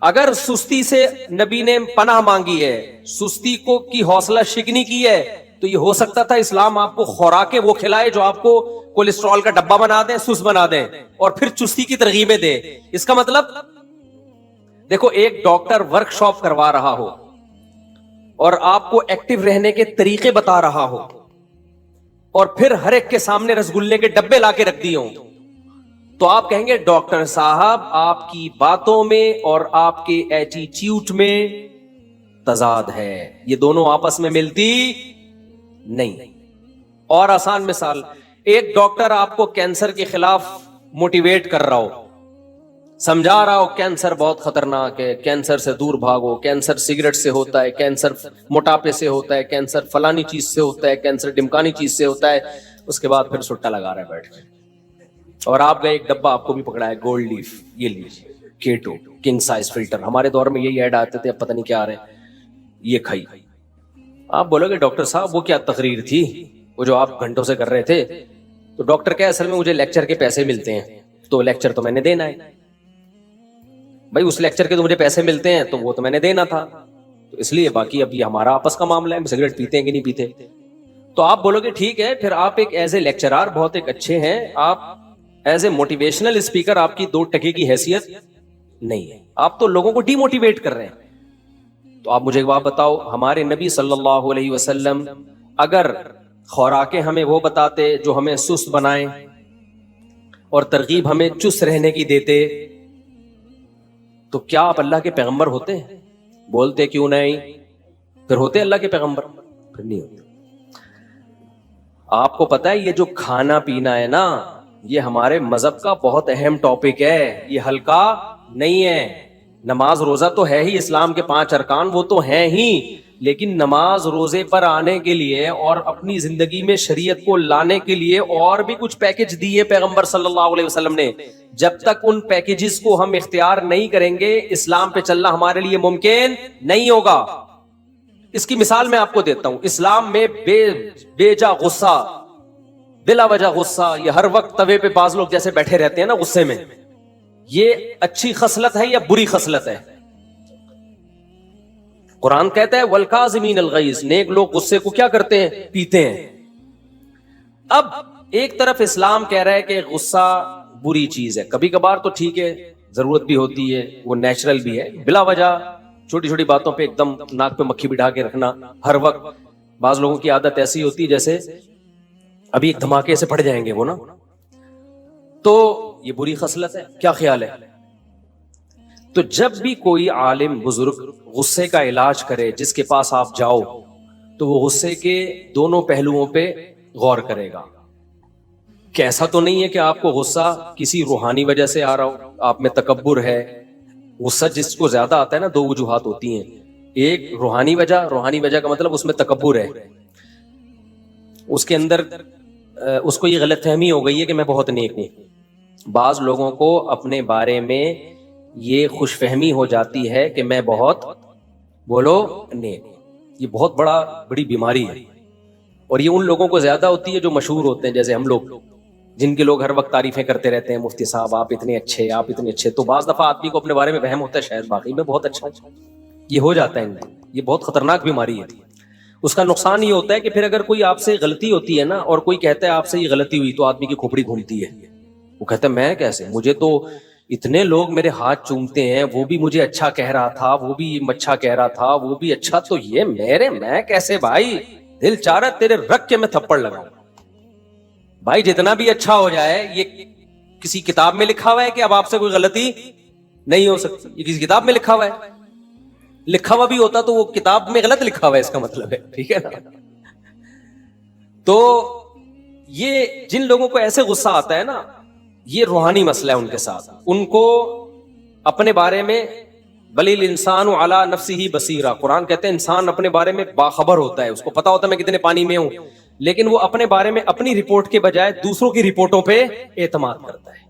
اگر سستی سے نبی نے پناہ مانگی ہے, سستی کو کی حوصلہ شکنی کی ہے, تو یہ ہو سکتا تھا اسلام آپ کو خوراکیں وہ کھلائے جو آپ کو کولیسٹرول کا ڈبہ بنا دیں, سست بنا دیں, اور پھر چستی کی ترغیبیں دے. اس کا مطلب دیکھو, ایک ڈاکٹر ورک شاپ کروا رہا ہو اور آپ کو ایکٹیو رہنے کے طریقے بتا رہا ہو, اور پھر ہر ایک کے سامنے رسگلے کے ڈبے لا کے رکھ دیے ہوں, تو آپ کہیں گے ڈاکٹر صاحب آپ کی باتوں میں اور آپ کے ایٹیٹیوڈ میں تضاد ہے, یہ دونوں آپس میں ملتی نہیں. اور آسان مثال, ایک ڈاکٹر آپ کو کینسر کے خلاف موٹیویٹ کر رہا ہو, سمجھا رہا ہو کینسر بہت خطرناک ہے, کینسر سے دور بھاگو, کینسر سگریٹ سے ہوتا ہے, کینسر موٹاپے سے ہوتا ہے, کینسر فلانی چیز سے ہوتا ہے, کینسر ڈمکانی چیز سے ہوتا ہے, اس کے بعد پھر سٹا لگا رہا ہے بیٹھ کے. اور آپ کا ایک ڈبہ آپ کو بھی پکڑا ہے گولڈ لیف, یہ لیجیے کیٹو کنگ سائز فلٹر, ہمارے دور میں یہی ایڈ آتے تھے, اب پتہ نہیں کیا آ رہے ہیں, یہ کھائی. آپ بولو گے ڈاکٹر صاحب وہ کیا تقریر تھی وہ جو آپ گھنٹوں سے کر رہے تھے؟ تو ڈاکٹر کیا, اصل میں مجھے لیکچر کے پیسے ملتے ہیں, تو لیکچر تو میں نے دینا ہے بھائی, اس لیکچر کے تو مجھے پیسے ملتے ہیں تو وہ تو میں نے دینا تھا, تو اس لیے باقی اب یہ ہمارا آپس کا معاملہ ہے, ہم سگریٹ پیتے ہیں کہ نہیں پیتے. تو آپ بولو گے ٹھیک ہے, پھر آپ ایک ایز اے لیکچرار بہت ایک اچھے ہیں, آپ ایز اے موٹیویشنل اسپیکر آپ کی 2 ٹکے کی حیثیت نہیں ہے, آپ تو لوگوں کو ڈی موٹیویٹ کر رہے ہیں. تو آپ مجھے ایک بات بتاؤ, ہمارے نبی صلی اللہ علیہ وسلم اگر خوراکیں ہمیں وہ بتاتے جو ہمیں سست بنائیں اور ترغیب ہمیں چست رہنے کی دیتے, تو کیا آپ اللہ کے پیغمبر ہوتے؟ بولتے کیوں نہیں, پھر ہوتے اللہ کے پیغمبر؟ پھر نہیں ہوتے. آپ کو پتا ہے یہ جو کھانا پینا ہے نا, یہ ہمارے مذہب کا بہت اہم ٹاپک ہے, یہ ہلکا نہیں ہے. نماز روزہ تو ہے ہی, اسلام کے 5 ارکان وہ تو ہیں ہی, لیکن نماز روزے پر آنے کے لیے اور اپنی زندگی میں شریعت کو لانے کے لیے اور بھی کچھ پیکج دیے پیغمبر صلی اللہ علیہ وسلم نے. جب تک ان پیکجز کو ہم اختیار نہیں کریں گے, اسلام پہ چلنا ہمارے لیے ممکن نہیں ہوگا. اس کی مثال میں آپ کو دیتا ہوں. اسلام میں بے جا غصہ, بلا وجہ غصہ, یہ ہر وقت توے پہ بعض لوگ جیسے بیٹھے رہتے ہیں نا غصے میں, یہ اچھی خصلت ہے یا بری خصلت ہے؟ قرآن کہتا ہے والکاظمین الغیظ, نیک لوگ غصے کو کیا کرتے ہیں؟ پیتے ہیں. اب ایک طرف اسلام کہہ رہا ہے کہ غصہ بری چیز ہے, کبھی کبھار تو ٹھیک ہے, ضرورت بھی ہوتی ہے, وہ نیچرل بھی ہے. بلا وجہ چھوٹی چھوٹی باتوں پہ ایک دم ناک پہ مکھی بٹھا کے رکھنا ہر وقت, بعض لوگوں کی عادت ایسی ہوتی ہے جیسے ابھی ایک دھماکے سے پھٹ جائیں گے وہ نا, تو یہ بری خصلت ہے. کیا خیال ہے؟ تو جب بھی کوئی عالم بزرگ غصے کا علاج کرے, جس کے پاس آپ جاؤ, تو وہ غصے کے دونوں پہلوؤں پہ غور کرے گا. کہ ایسا تو نہیں ہے کہ آپ کو غصہ کسی روحانی وجہ سے آ رہا ہو, آپ میں تکبر ہے. غصہ جس کو زیادہ آتا ہے نا, 2 وجوہات ہوتی ہیں, ایک روحانی وجہ کا مطلب اس میں تکبر ہے, اس کے اندر اس کو یہ غلط فہمی ہو گئی ہے کہ میں بہت نیک ہوں. بعض لوگوں کو اپنے بارے میں یہ خوش فہمی ہو جاتی ہے کہ میں بہت بولو نیک, یہ بہت بڑی بیماری ہے. اور یہ ان لوگوں کو زیادہ ہوتی ہے جو مشہور ہوتے ہیں, جیسے ہم لوگ, جن کے لوگ ہر وقت تعریفیں کرتے رہتے ہیں, مفتی صاحب آپ اتنے اچھے, آپ اتنے اچھے. تو بعض دفعہ آدمی کو اپنے بارے میں وہم ہوتا ہے شاید واقعی میں بہت اچھا ہوں, یہ ہو جاتا ہے. یہ بہت خطرناک بیماری ہے. اس کا نقصان یہ ہوتا ہے کہ پھر اگر کوئی آپ سے غلطی ہوتی ہے نا, اور کوئی کہتا ہے آپ سے یہ غلطی ہوئی, تو آدمی کی کھوپڑی گھومتی ہے. وہ کہتا ہے میں کیسے, مجھے تو اتنے لوگ میرے ہاتھ چومتے ہیں, وہ بھی مجھے اچھا کہہ رہا تھا, وہ بھی اچھا کہہ رہا تھا, وہ بھی اچھا, تو یہ میں کیسے بھائی, دل چاہ رہا تیرے رکھ کے میں تھپڑ لگاؤں. بھائی جتنا بھی اچھا ہو جائے, یہ کسی کتاب میں لکھا ہوا ہے کہ اب آپ سے کوئی غلطی نہیں ہو سکتی؟ یہ کسی کتاب میں لکھا ہوا ہے؟ لکھا ہوا بھی ہوتا تو وہ کتاب میں غلط لکھا ہوا ہے, اس کا مطلب ہے, ٹھیک ہے نا. تو یہ جن لوگوں کو ایسے غصہ آتا ہے نا, یہ روحانی مسئلہ ہے ان کے ساتھ. ان کو اپنے بارے میں بل الانسان علی نفسہ بصیرہ, قرآن کہتے ہیں انسان اپنے بارے میں باخبر ہوتا ہے, اس کو پتا ہوتا ہے میں کتنے پانی میں ہوں, لیکن وہ اپنے بارے میں اپنی رپورٹ کے بجائے دوسروں کی رپورٹوں پہ اعتماد کرتا ہے.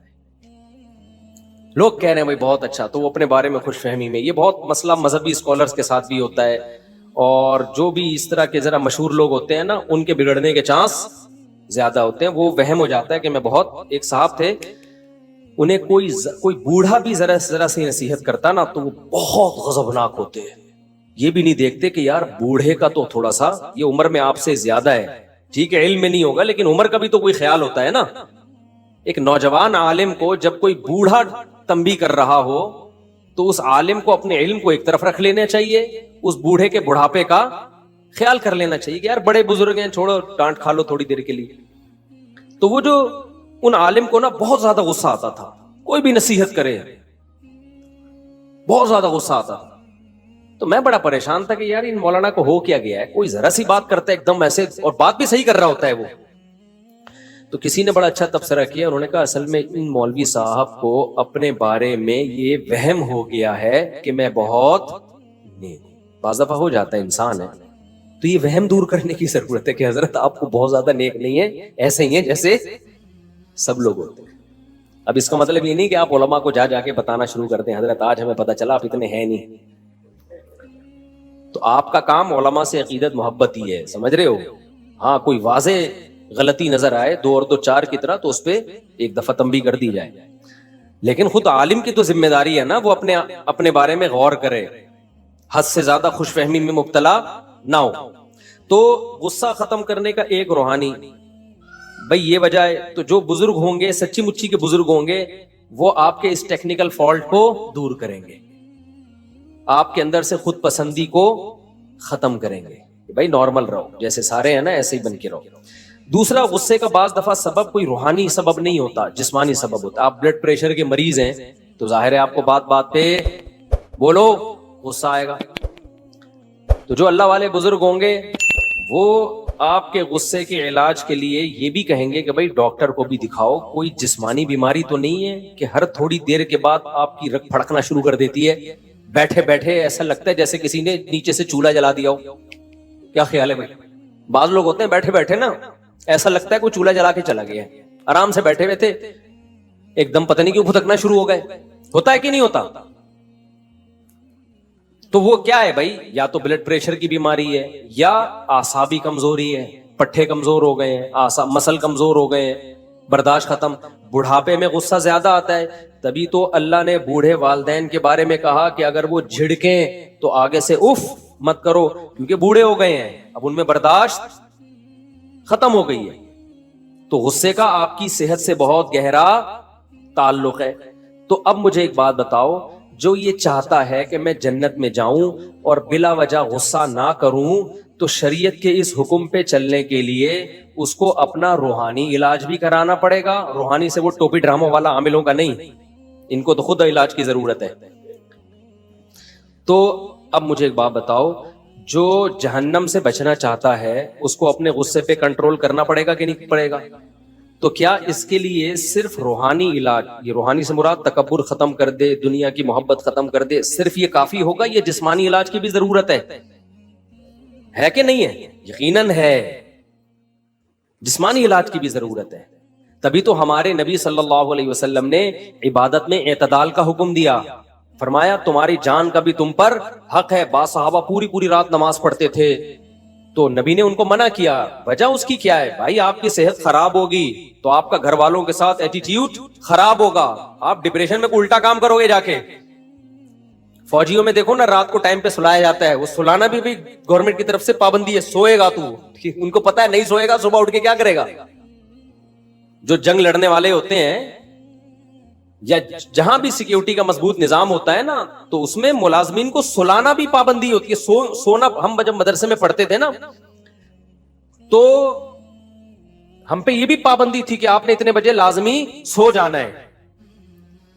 لوگ کہہ رہے ہیں بھائی بہت اچھا, تو وہ اپنے بارے میں خوش فہمی میں. یہ بہت مسئلہ مذہبی اسکالرز کے ساتھ بھی ہوتا ہے, اور جو بھی اس طرح کے ذرا مشہور لوگ ہوتے ہیں نا, ان کے بگڑنے کے چانس زیادہ ہوتے ہیں. وہ وہم ہو جاتا ہے کہ میں بہت, ایک صاحب تھے, انہیں کوئی بوڑھا بھی ذرا سی نصیحت کرتا نا تو وہ بہت غضبناک ہوتے ہیں. یہ بھی نہیں دیکھتے کہ یار بوڑھے کا تو تھوڑا سا, یہ عمر میں آپ سے زیادہ ہے, ٹھیک ہے علم میں نہیں ہوگا, لیکن عمر کا بھی تو کوئی خیال ہوتا ہے نا. ایک نوجوان عالم کو جب کوئی بوڑھا تنبیہ کر رہا ہو, تو اس عالم کو اپنے علم کو ایک طرف رکھ لینا چاہیے, اس بوڑھے کے بڑھاپے کا خیال کر لینا چاہیے کہ یار بڑے بزرگ ہیں, چھوڑو ڈانٹ کھا لو تھوڑی دیر کے لیے. تو وہ جو ان عالم کو نا بہت زیادہ غصہ آتا تھا, کوئی بھی نصیحت کرے بہت زیادہ غصہ آتا تھا. تو میں بڑا پریشان تھا کہ یار ان مولانا کو ہو کیا گیا ہے, کوئی ذرا سی بات کرتا ہے ایک دم ایسے, اور بات بھی صحیح کر رہا ہوتا ہے وہ. تو کسی نے بڑا اچھا تبصرہ کیا، انہوں نے کہا اصل میں ان مولوی صاحب کو اپنے بارے میں یہ وہم ہو گیا ہے کہ میں بہت نیک ہوں. بعض دفعہ ہو جاتا ہے، انسان ہے، تو یہ وہم دور کرنے کی ضرورت ہے کہ حضرت آپ کو بہت زیادہ نیک نہیں ہے، ایسے ہی ہیں جیسے سب لوگ ہوتے ہیں. اب اس کا مطلب یہ نہیں کہ آپ علماء کو جا جا کے بتانا شروع کرتے ہیں حضرت آج ہمیں پتہ چلا آپ اتنے ہیں نہیں. تو آپ کا کام علماء سے عقیدت محبت ہی ہے، سمجھ رہے ہو. ہاں کوئی واضح غلطی نظر آئے 2 اور 2 4 کی طرح تو اس پہ ایک دفعہ تنبیہ کر دی جائے، لیکن خود عالم کی تو ذمہ داری ہے نا وہ اپنے بارے میں غور کرے، حد سے زیادہ خوش فہمی میں مبتلا نہ ہو. تو غصہ ختم کرنے کا ایک روحانی بھائی یہ وجہ ہے. تو جو بزرگ ہوں گے، سچی مچی کے بزرگ ہوں گے، وہ آپ کے اس ٹیکنیکل فالٹ کو دور کریں گے، آپ کے اندر سے خود پسندی کو ختم کریں گے کہ بھائی نارمل رہو، جیسے سارے ہیں نا ایسے ہی بن کے رہو. دوسرا، غصے کا بعض دفعہ سبب کوئی روحانی سبب نہیں ہوتا، جسمانی سبب ہوتا. آپ بلڈ پریشر کے مریض ہیں تو ظاہر ہے آپ کو بات بات پہ بولو غصہ آئے گا. تو جو اللہ والے بزرگ ہوں گے وہ آپ کے غصے کے علاج کے لیے یہ بھی کہیں گے کہ بھائی ڈاکٹر کو بھی دکھاؤ، کوئی جسمانی بیماری تو نہیں ہے کہ ہر تھوڑی دیر کے بعد آپ کی رگ پھڑکنا شروع کر دیتی ہے، بیٹھے بیٹھے ایسا لگتا ہے جیسے کسی نے نیچے سے چولہا جلا دیا ہو. کیا خیال ہے بھائی؟ بعض لوگ ہوتے ہیں بیٹھے بیٹھے نا ایسا لگتا ہے کوئی چولہا جلا کے چلا گیا ہے، آرام سے بیٹھے ہوئے تھے ایک دم پتہ نہیں کیوں پھٹکنا شروع ہو گئے. ہوتا ہے کہ نہیں ہوتا؟ تو وہ کیا ہے بھائی؟ یا تو بلڈ پریشر کی بیماری ہے، یا اعصابی کمزوری ہے، پٹھے کمزور ہو گئے ہیں، مسل کمزور ہو گئے ہیں، برداشت ختم. بڑھاپے میں غصہ زیادہ آتا ہے، تبھی تو اللہ نے بوڑھے والدین کے بارے میں کہا کہ اگر وہ جھڑکیں تو آگے سے اف مت کرو، کیونکہ بوڑھے ہو گئے ہیں، اب ان میں برداشت ختم ہو گئی ہے. تو غصے کا آپ کی صحت سے بہت گہرا تعلق ہے. تو اب مجھے ایک بات بتاؤ، جو یہ چاہتا ہے کہ میں جنت میں جاؤں اور بلا وجہ غصہ نہ کروں، تو شریعت کے اس حکم پہ چلنے کے لیے اس کو اپنا روحانی علاج بھی کرانا پڑے گا. روحانی سے وہ ٹوپی ڈراموں والا عاملوں کا نہیں، ان کو تو خود علاج کی ضرورت ہے. تو اب مجھے ایک بات بتاؤ، جو جہنم سے بچنا چاہتا ہے اس کو اپنے غصے پہ کنٹرول کرنا پڑے گا کہ نہیں پڑے گا؟ تو کیا اس کے لیے صرف روحانی علاج، یہ روحانی سے مراد تکبر ختم کر دے، دنیا کی محبت ختم کر دے، صرف یہ کافی ہوگا؟ یہ جسمانی علاج کی بھی ضرورت ہے کہ نہیں ہے؟ یقیناً ہے، جسمانی علاج کی بھی ضرورت ہے. تبھی تو ہمارے نبی صلی اللہ علیہ وسلم نے عبادت میں اعتدال کا حکم دیا، فرمایا تمہاری جان کا بھی تم پر حق ہے. بعض صحابہ پوری رات نماز پڑھتے تھے تو نبی نے ان کو منع کیا. وجہ اس کی کیا ہے؟ بھائی آپ کی صحت خراب ہوگی تو آپ کا گھر والوں کے ساتھ ایٹیٹیوڈ خراب ہوگا، آپ ڈپریشن میں کوئی الٹا کام کرو گے جا کے. فوجیوں میں دیکھو نا رات کو ٹائم پہ سلایا جاتا ہے، وہ سلانا بھی گورنمنٹ کی طرف سے پابندی ہے، سوئے گا تو، ان کو پتا ہے نہیں سوئے گا صبح اٹھ کے کیا کرے گا. جو جنگ لڑنے والے ہوتے ہیں یا جہاں بھی سیکیورٹی کا مضبوط نظام ہوتا ہے نا، تو اس میں ملازمین کو سلانا بھی پابندی ہوتی ہے. سونا ہم جب مدرسے میں پڑھتے تھے نا تو ہم پہ یہ بھی پابندی تھی کہ آپ نے اتنے بجے لازمی سو جانا ہے.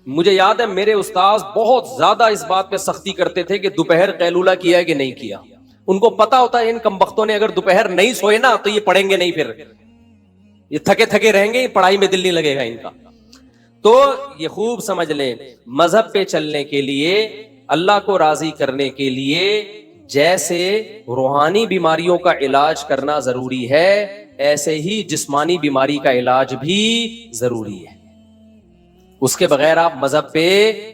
مجھے یاد ہے میرے استاذ بہت زیادہ اس بات پہ سختی کرتے تھے کہ دوپہر قیلولہ کیا ہے کہ نہیں کیا. ان کو پتا ہوتا ہے ان کمبختوں نے اگر دوپہر نہیں سوئے نا تو یہ پڑھیں گے نہیں، پھر یہ تھکے رہیں گے، پڑھائی میں دل نہیں لگے گا ان کا. تو یہ خوب سمجھ لیں، مذہب پہ چلنے کے لیے، اللہ کو راضی کرنے کے لیے جیسے روحانی بیماریوں کا علاج کرنا ضروری ہے، ایسے ہی جسمانی بیماری کا علاج بھی ضروری ہے. اس کے بغیر آپ مذہب پہ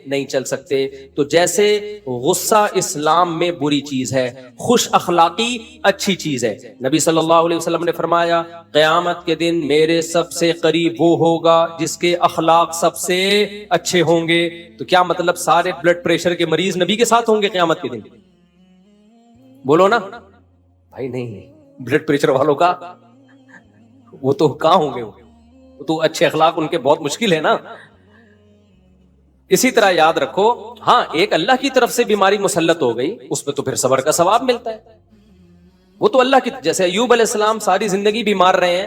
نہیں چل سکتے. تو جیسے غصہ اسلام میں بری چیز ہے، خوش اخلاقی اچھی چیز ہے. نبی صلی اللہ علیہ وسلم نے فرمایا قیامت کے دن میرے سب سے قریب وہ ہوگا جس کے اخلاق سب سے اچھے ہوں گے. تو کیا مطلب سارے بلڈ پریشر کے مریض نبی کے ساتھ ہوں گے قیامت کے دن؟ بولو نا بھائی. نہیں، بلڈ پریشر والوں کا وہ تو کہاں ہوں گے، وہ تو اچھے اخلاق ان کے بہت مشکل ہے نا. اسی طرح یاد رکھو، ہاں ایک اللہ کی طرف سے بیماری مسلط ہو گئی، اس پہ تو پھر صبر کا ثواب ملتا ہے. وہ تو اللہ کی، جیسے ایوب علیہ السلام ساری زندگی بیمار رہے ہیں،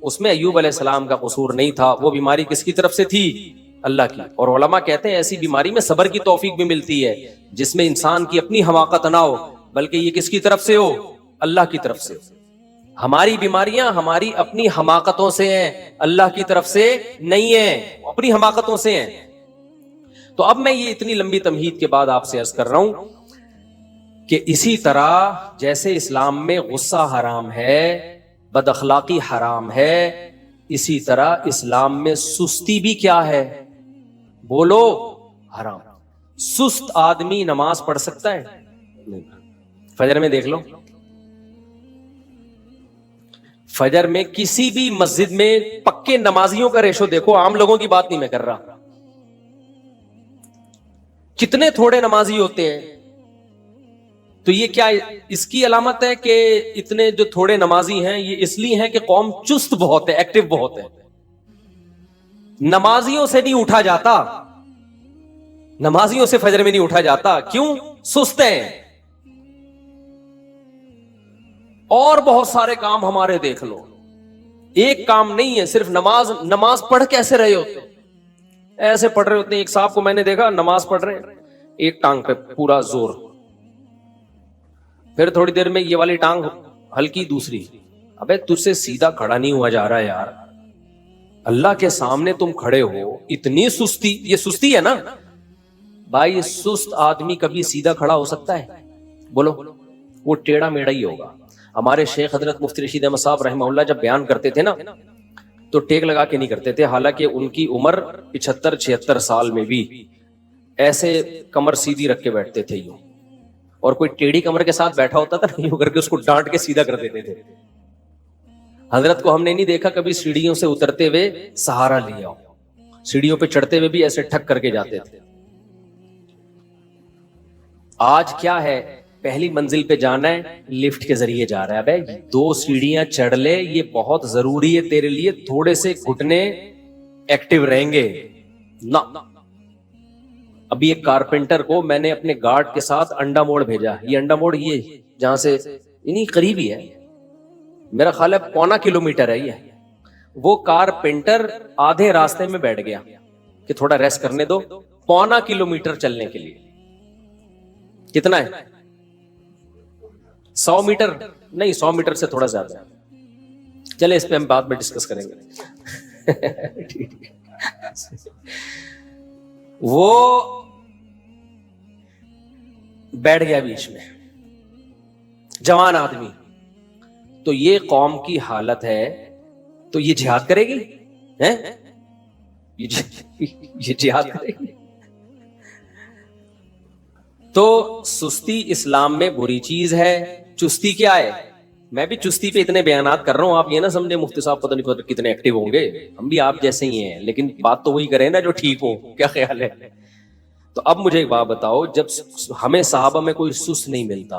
اس میں ایوب علیہ السلام کا قصور نہیں تھا، وہ بیماری کس کی طرف سے تھی؟ اللہ کی. اور علماء کہتے ہیں ایسی بیماری میں صبر کی توفیق بھی ملتی ہے، جس میں انسان کی اپنی حماقت نہ ہو، بلکہ یہ کس کی طرف سے ہو؟ اللہ کی طرف سے. ہماری بیماریاں ہماری اپنی حماقتوں سے ہیں، اللہ کی طرف سے نہیں ہے، اپنی حماقتوں سے ہیں۔ تو اب میں یہ اتنی لمبی تمہید کے بعد آپ سے عرض کر رہا ہوں کہ اسی طرح جیسے اسلام میں غصہ حرام ہے، بد اخلاقی حرام ہے، اسی طرح اسلام میں سستی بھی کیا ہے؟ بولو، حرام۔ سست آدمی نماز پڑھ سکتا ہے؟ فجر میں دیکھ لو، فجر میں کسی بھی مسجد میں پکے نمازیوں کا ریشو دیکھو، عام لوگوں کی بات نہیں میں کر رہا، کتنے تھوڑے نمازی ہوتے ہیں۔ تو یہ کیا اس کی علامت ہے کہ اتنے جو تھوڑے نمازی ہیں یہ اس لیے ہیں کہ قوم چست بہت ہے، ایکٹیو بہت ہے، نمازیوں سے نہیں اٹھا جاتا، نمازیوں سے فجر میں نہیں اٹھا جاتا، کیوں؟ سست ہیں۔ اور بہت سارے کام ہمارے دیکھ لو، ایک کام نہیں ہے، صرف نماز پڑھ کیسے رہے ہوتے، ایسے پڑھ رہے ہوتے ہیں۔ ایک صاحب کو میں نے دیکھا نماز پڑھ رہے ہیں، ایک ٹانگ پہ پورا زور، پھر تھوڑی دیر میں یہ والی ٹانگ ہلکی، دوسری، ابے تجھ سے سیدھا کھڑا نہیں ہوا جا رہا یار، اللہ کے سامنے تم کھڑے ہو، اتنی سستی، یہ سستی ہے نا بھائی؟ سست آدمی کبھی سیدھا کھڑا ہو سکتا ہے؟ بولو، وہ ٹیڑھا میڑھا ہی ہوگا۔ ہمارے شیخ حضرت مفتی رشید احمد صاحب رحمہ اللہ جب بیان کرتے تھے نا تو ٹیک لگا کے نہیں کرتے تھے، حالانکہ ان کی عمر 75-76 سال میں بھی ایسے کمر سیدھی رکھ کے بیٹھتے تھے یوں، اور کوئی ٹیڑھی کمر کے ساتھ بیٹھا ہوتا تھا یوں کر کے اس کو ڈانٹ کے سیدھا کر دیتے تھے۔ حضرت کو ہم نے نہیں دیکھا کبھی سیڑھیوں سے اترتے ہوئے سہارا لیا ہو، سیڑھیوں پہ چڑھتے ہوئے بھی ایسے ٹھک کر کے جاتے تھے۔ آج کیا ہے، پہلی منزل پہ جانا ہے لفٹ کے ذریعے جا رہا ہے، بھائی 2 سیڑھیاں چڑھ لے، یہ بہت ضروری ہے تیرے لیے، تھوڑے سے گھٹنے ایکٹیو رہیں گے نا۔ ابھی ایک کارپینٹر کو میں نے اپنے گارڈ کے ساتھ انڈا موڑ بھیجا، یہ انڈا موڑ یہ جہاں سے انہیں قریب ہی ہے، میرا خیال ہے 1.25 کلومیٹر ہے یہ۔ وہ کارپینٹر آدھے راستے میں بیٹھ گیا کہ تھوڑا ریسٹ کرنے دو، 1.25 کلومیٹر چلنے کے لیے کتنا ہے؟ 100 میٹر نہیں، 100 میٹر سے تھوڑا زیادہ ہے، چلے اس پہ ہم بعد میں ڈسکس کریں گے۔ وہ بیٹھ گیا بیچ میں، جوان آدمی، تو یہ قوم کی حالت ہے، تو یہ جہاد کرے گی؟ یہ جہاد کرے گی؟ تو سستی اسلام میں بری چیز ہے۔ چستی کیا ہے؟ میں بھی چستی پہ اتنے بیانات کر رہا ہوں، آپ یہ نہ سمجھے مفتی صاحب پتہ نہیں کتنے ایکٹیو ہوں گے، ہم بھی آپ جیسے ہی ہیں، لیکن بات تو وہی کریں نا جو ٹھیک ہو، کیا خیال ہے؟ تو اب مجھے ایک بات بتاؤ، جب ہمیں صحابہ میں کوئی سست نہیں ملتا،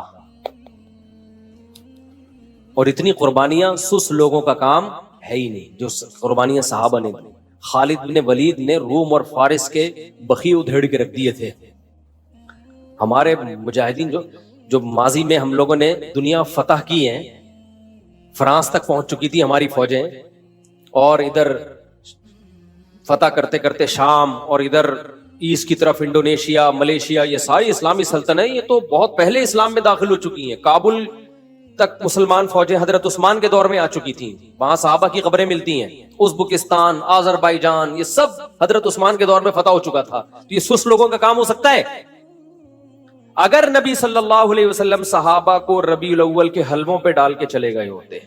اور اتنی قربانیاں سست لوگوں کا کام ہے ہی نہیں جو قربانیاں صحابہ نے دی۔ خالد بن ولید نے روم اور فارس کے بخی ادھیڑ کے رکھ دیے تھے۔ ہمارے مجاہدین جو ماضی میں ہم لوگوں نے دنیا فتح کی ہیں، فرانس تک پہنچ چکی تھی ہماری فوجیں، اور ادھر فتح کرتے کرتے شام، اور ادھر ایسٹ کی طرف انڈونیشیا، ملیشیا، یہ ساری اسلامی سلطنتیں یہ تو بہت پہلے اسلام میں داخل ہو چکی ہیں۔ کابل تک مسلمان فوجیں حضرت عثمان کے دور میں آ چکی تھیں، وہاں صحابہ کی قبریں ملتی ہیں۔ ازبکستان، آذربائیجان، یہ سب حضرت عثمان کے دور میں فتح ہو چکا تھا۔ تو یہ سست لوگوں کا کام ہو سکتا ہے؟ اگر نبی صلی اللہ علیہ وسلم صحابہ کو ربیع الاول کے حلووں پہ ڈال کے چلے گئے ہوتے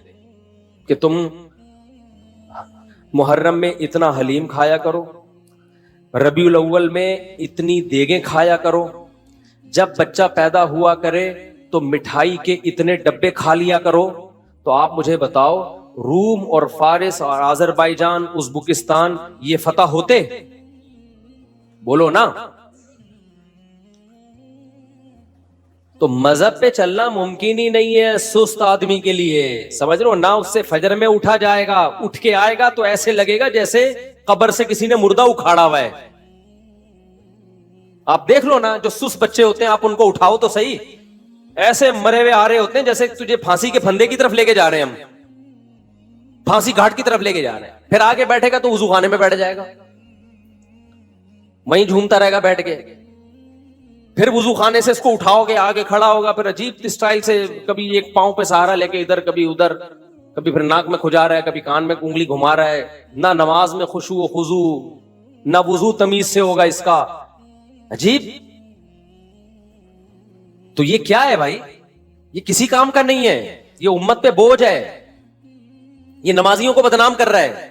کہ تم محرم میں اتنا حلیم کھایا کرو، ربیع الاول میں اتنی دیگیں کھایا کرو، جب بچہ پیدا ہوا کرے تو مٹھائی کے اتنے ڈبے کھا لیا کرو، تو آپ مجھے بتاؤ روم اور فارس اور آذربائیجان، ازبکستان یہ فتح ہوتے؟ بولو نا۔ تو مذہب پہ چلنا ممکن ہی نہیں ہے سست آدمی کے لیے، سمجھ رہے ہو نا؟ اس سے فجر میں اٹھا جائے گا، اٹھ کے آئے گا تو ایسے لگے گا جیسے قبر سے کسی نے مردہ اکھاڑا ہوا ہے۔ آپ دیکھ لو نا، جو سست بچے ہوتے ہیں آپ ان کو اٹھاؤ تو صحیح، ایسے مرے ہوئے آ رہے ہوتے ہیں جیسے تجھے پھانسی کے پھندے کی طرف لے کے جا رہے ہیں، ہم پھانسی گھاٹ کی طرف لے کے جا رہے ہیں۔ پھر آگے بیٹھے گا تو وضو خانے میں بیٹھ جائے گا، وہیں جھومتا رہے گا بیٹھ کے، پھر وضو خانے سے اس کو اٹھاؤ گے، آگے کھڑا ہوگا، پھر عجیب اسٹائل سے کبھی ایک پاؤں پہ سہارا لے کے ادھر، کبھی ادھر، کبھی پھر ناک میں کھجا رہا ہے, کبھی کان میں انگلی گھما رہا ہے, نہ نماز میں خشوع و خضوع, نہ وضو تمیز سے ہوگا اس کا. عجیب. تو یہ کیا ہے بھائی؟ یہ کسی کام کا نہیں ہے, یہ امت پہ بوجھ ہے, یہ نمازیوں کو بدنام کر رہا ہے.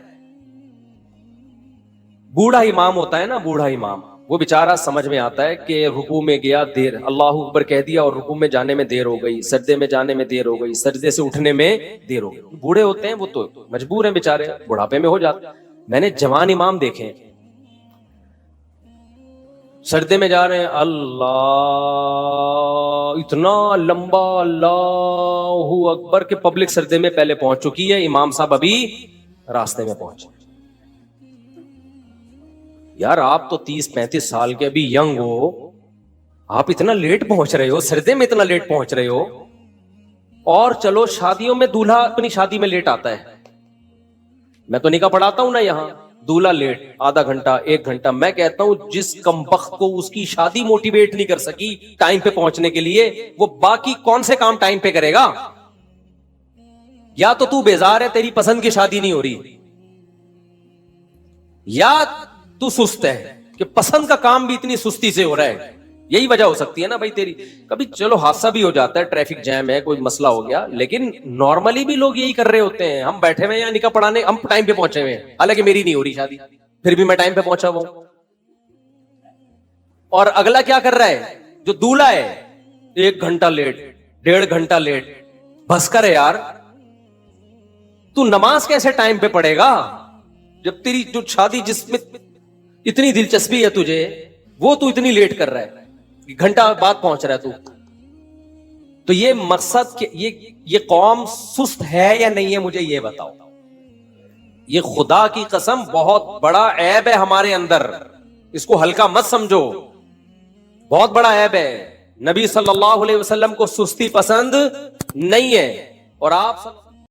بوڑھا امام ہوتا ہے نا, بوڑھا امام, وہ بیچارہ سمجھ میں آتا ہے کہ رکوع میں گیا دیر, اللہ اکبر کہہ دیا اور رکوع میں جانے میں دیر ہو گئی, سجدے میں جانے میں دیر ہو گئی, سجدے سے اٹھنے میں دیر ہو گئی. بوڑھے ہوتے ہیں وہ تو مجبور ہیں بیچارے, بڑھاپے میں ہو جاتے. میں نے جوان امام دیکھے ہیں, سجدے میں جا رہے ہیں, اللہ اتنا لمبا اللہ اکبر کہ پبلک سجدے میں پہلے پہنچ چکی ہے, امام صاحب ابھی راستے میں پہنچے. یار آپ تو 30-35 سال کے ابھی ینگ ہو, آپ اتنا لیٹ پہنچ رہے ہو, سردے میں اتنا لیٹ پہنچ رہے ہو. اور چلو شادیوں میں دولہا اپنی شادی میں لیٹ آتا ہے, میں تو نکاح پڑھاتا ہوں نا یہاں, دولہا لیٹ آدھا گھنٹہ 1 گھنٹہ. میں کہتا ہوں جس کمبخت کو اس کی شادی موٹیویٹ نہیں کر سکی ٹائم پہ پہنچنے کے لیے, وہ باقی کون سے کام ٹائم پہ کرے گا؟ یا تو بیزار ہے, تیری پسند کی شادی نہیں ہو رہی, یا تو سست ہے کہ پسند کا کام بھی اتنی سستی سے ہو رہا ہے. یہی وجہ ہو سکتی ہے نا بھائی تیری. کبھی چلو حادثہ بھی ہو جاتا ہے, ٹریفک جیم ہے, کوئی مسئلہ ہو گیا, لیکن نارملی بھی لوگ یہی کر رہے ہوتے ہیں. ہم بیٹھے ہوئے ہیں نکاح پڑھانے, ہم ٹائم پہ پہنچے ہوئے ہیں, حالانکہ میری نہیں ہو رہی شادی, پھر بھی میں ٹائم پہ پہنچا ہوا ہوں. اور اگلا کیا کر رہا ہے, جو دولہا ہے 1 گھنٹہ لیٹ, 1.5 گھنٹہ لیٹ. بس کر یار, تو نماز کیسے ٹائم پہ پڑھے گا جب تیری جو شادی جس میں اتنی دلچسپی ہے تجھے, وہ تو اتنی لیٹ کر رہا ہے, گھنٹہ بعد پہنچ رہا ہے تو. تو یہ مقصد کہ یہ قوم سست ہے یا نہیں ہے, مجھے یہ بتاؤ. یہ خدا کی قسم بہت بڑا عیب ہے ہمارے اندر, اس کو ہلکا مت سمجھو, بہت بڑا عیب ہے. نبی صلی اللہ علیہ وسلم کو سستی پسند نہیں ہے, اور آپ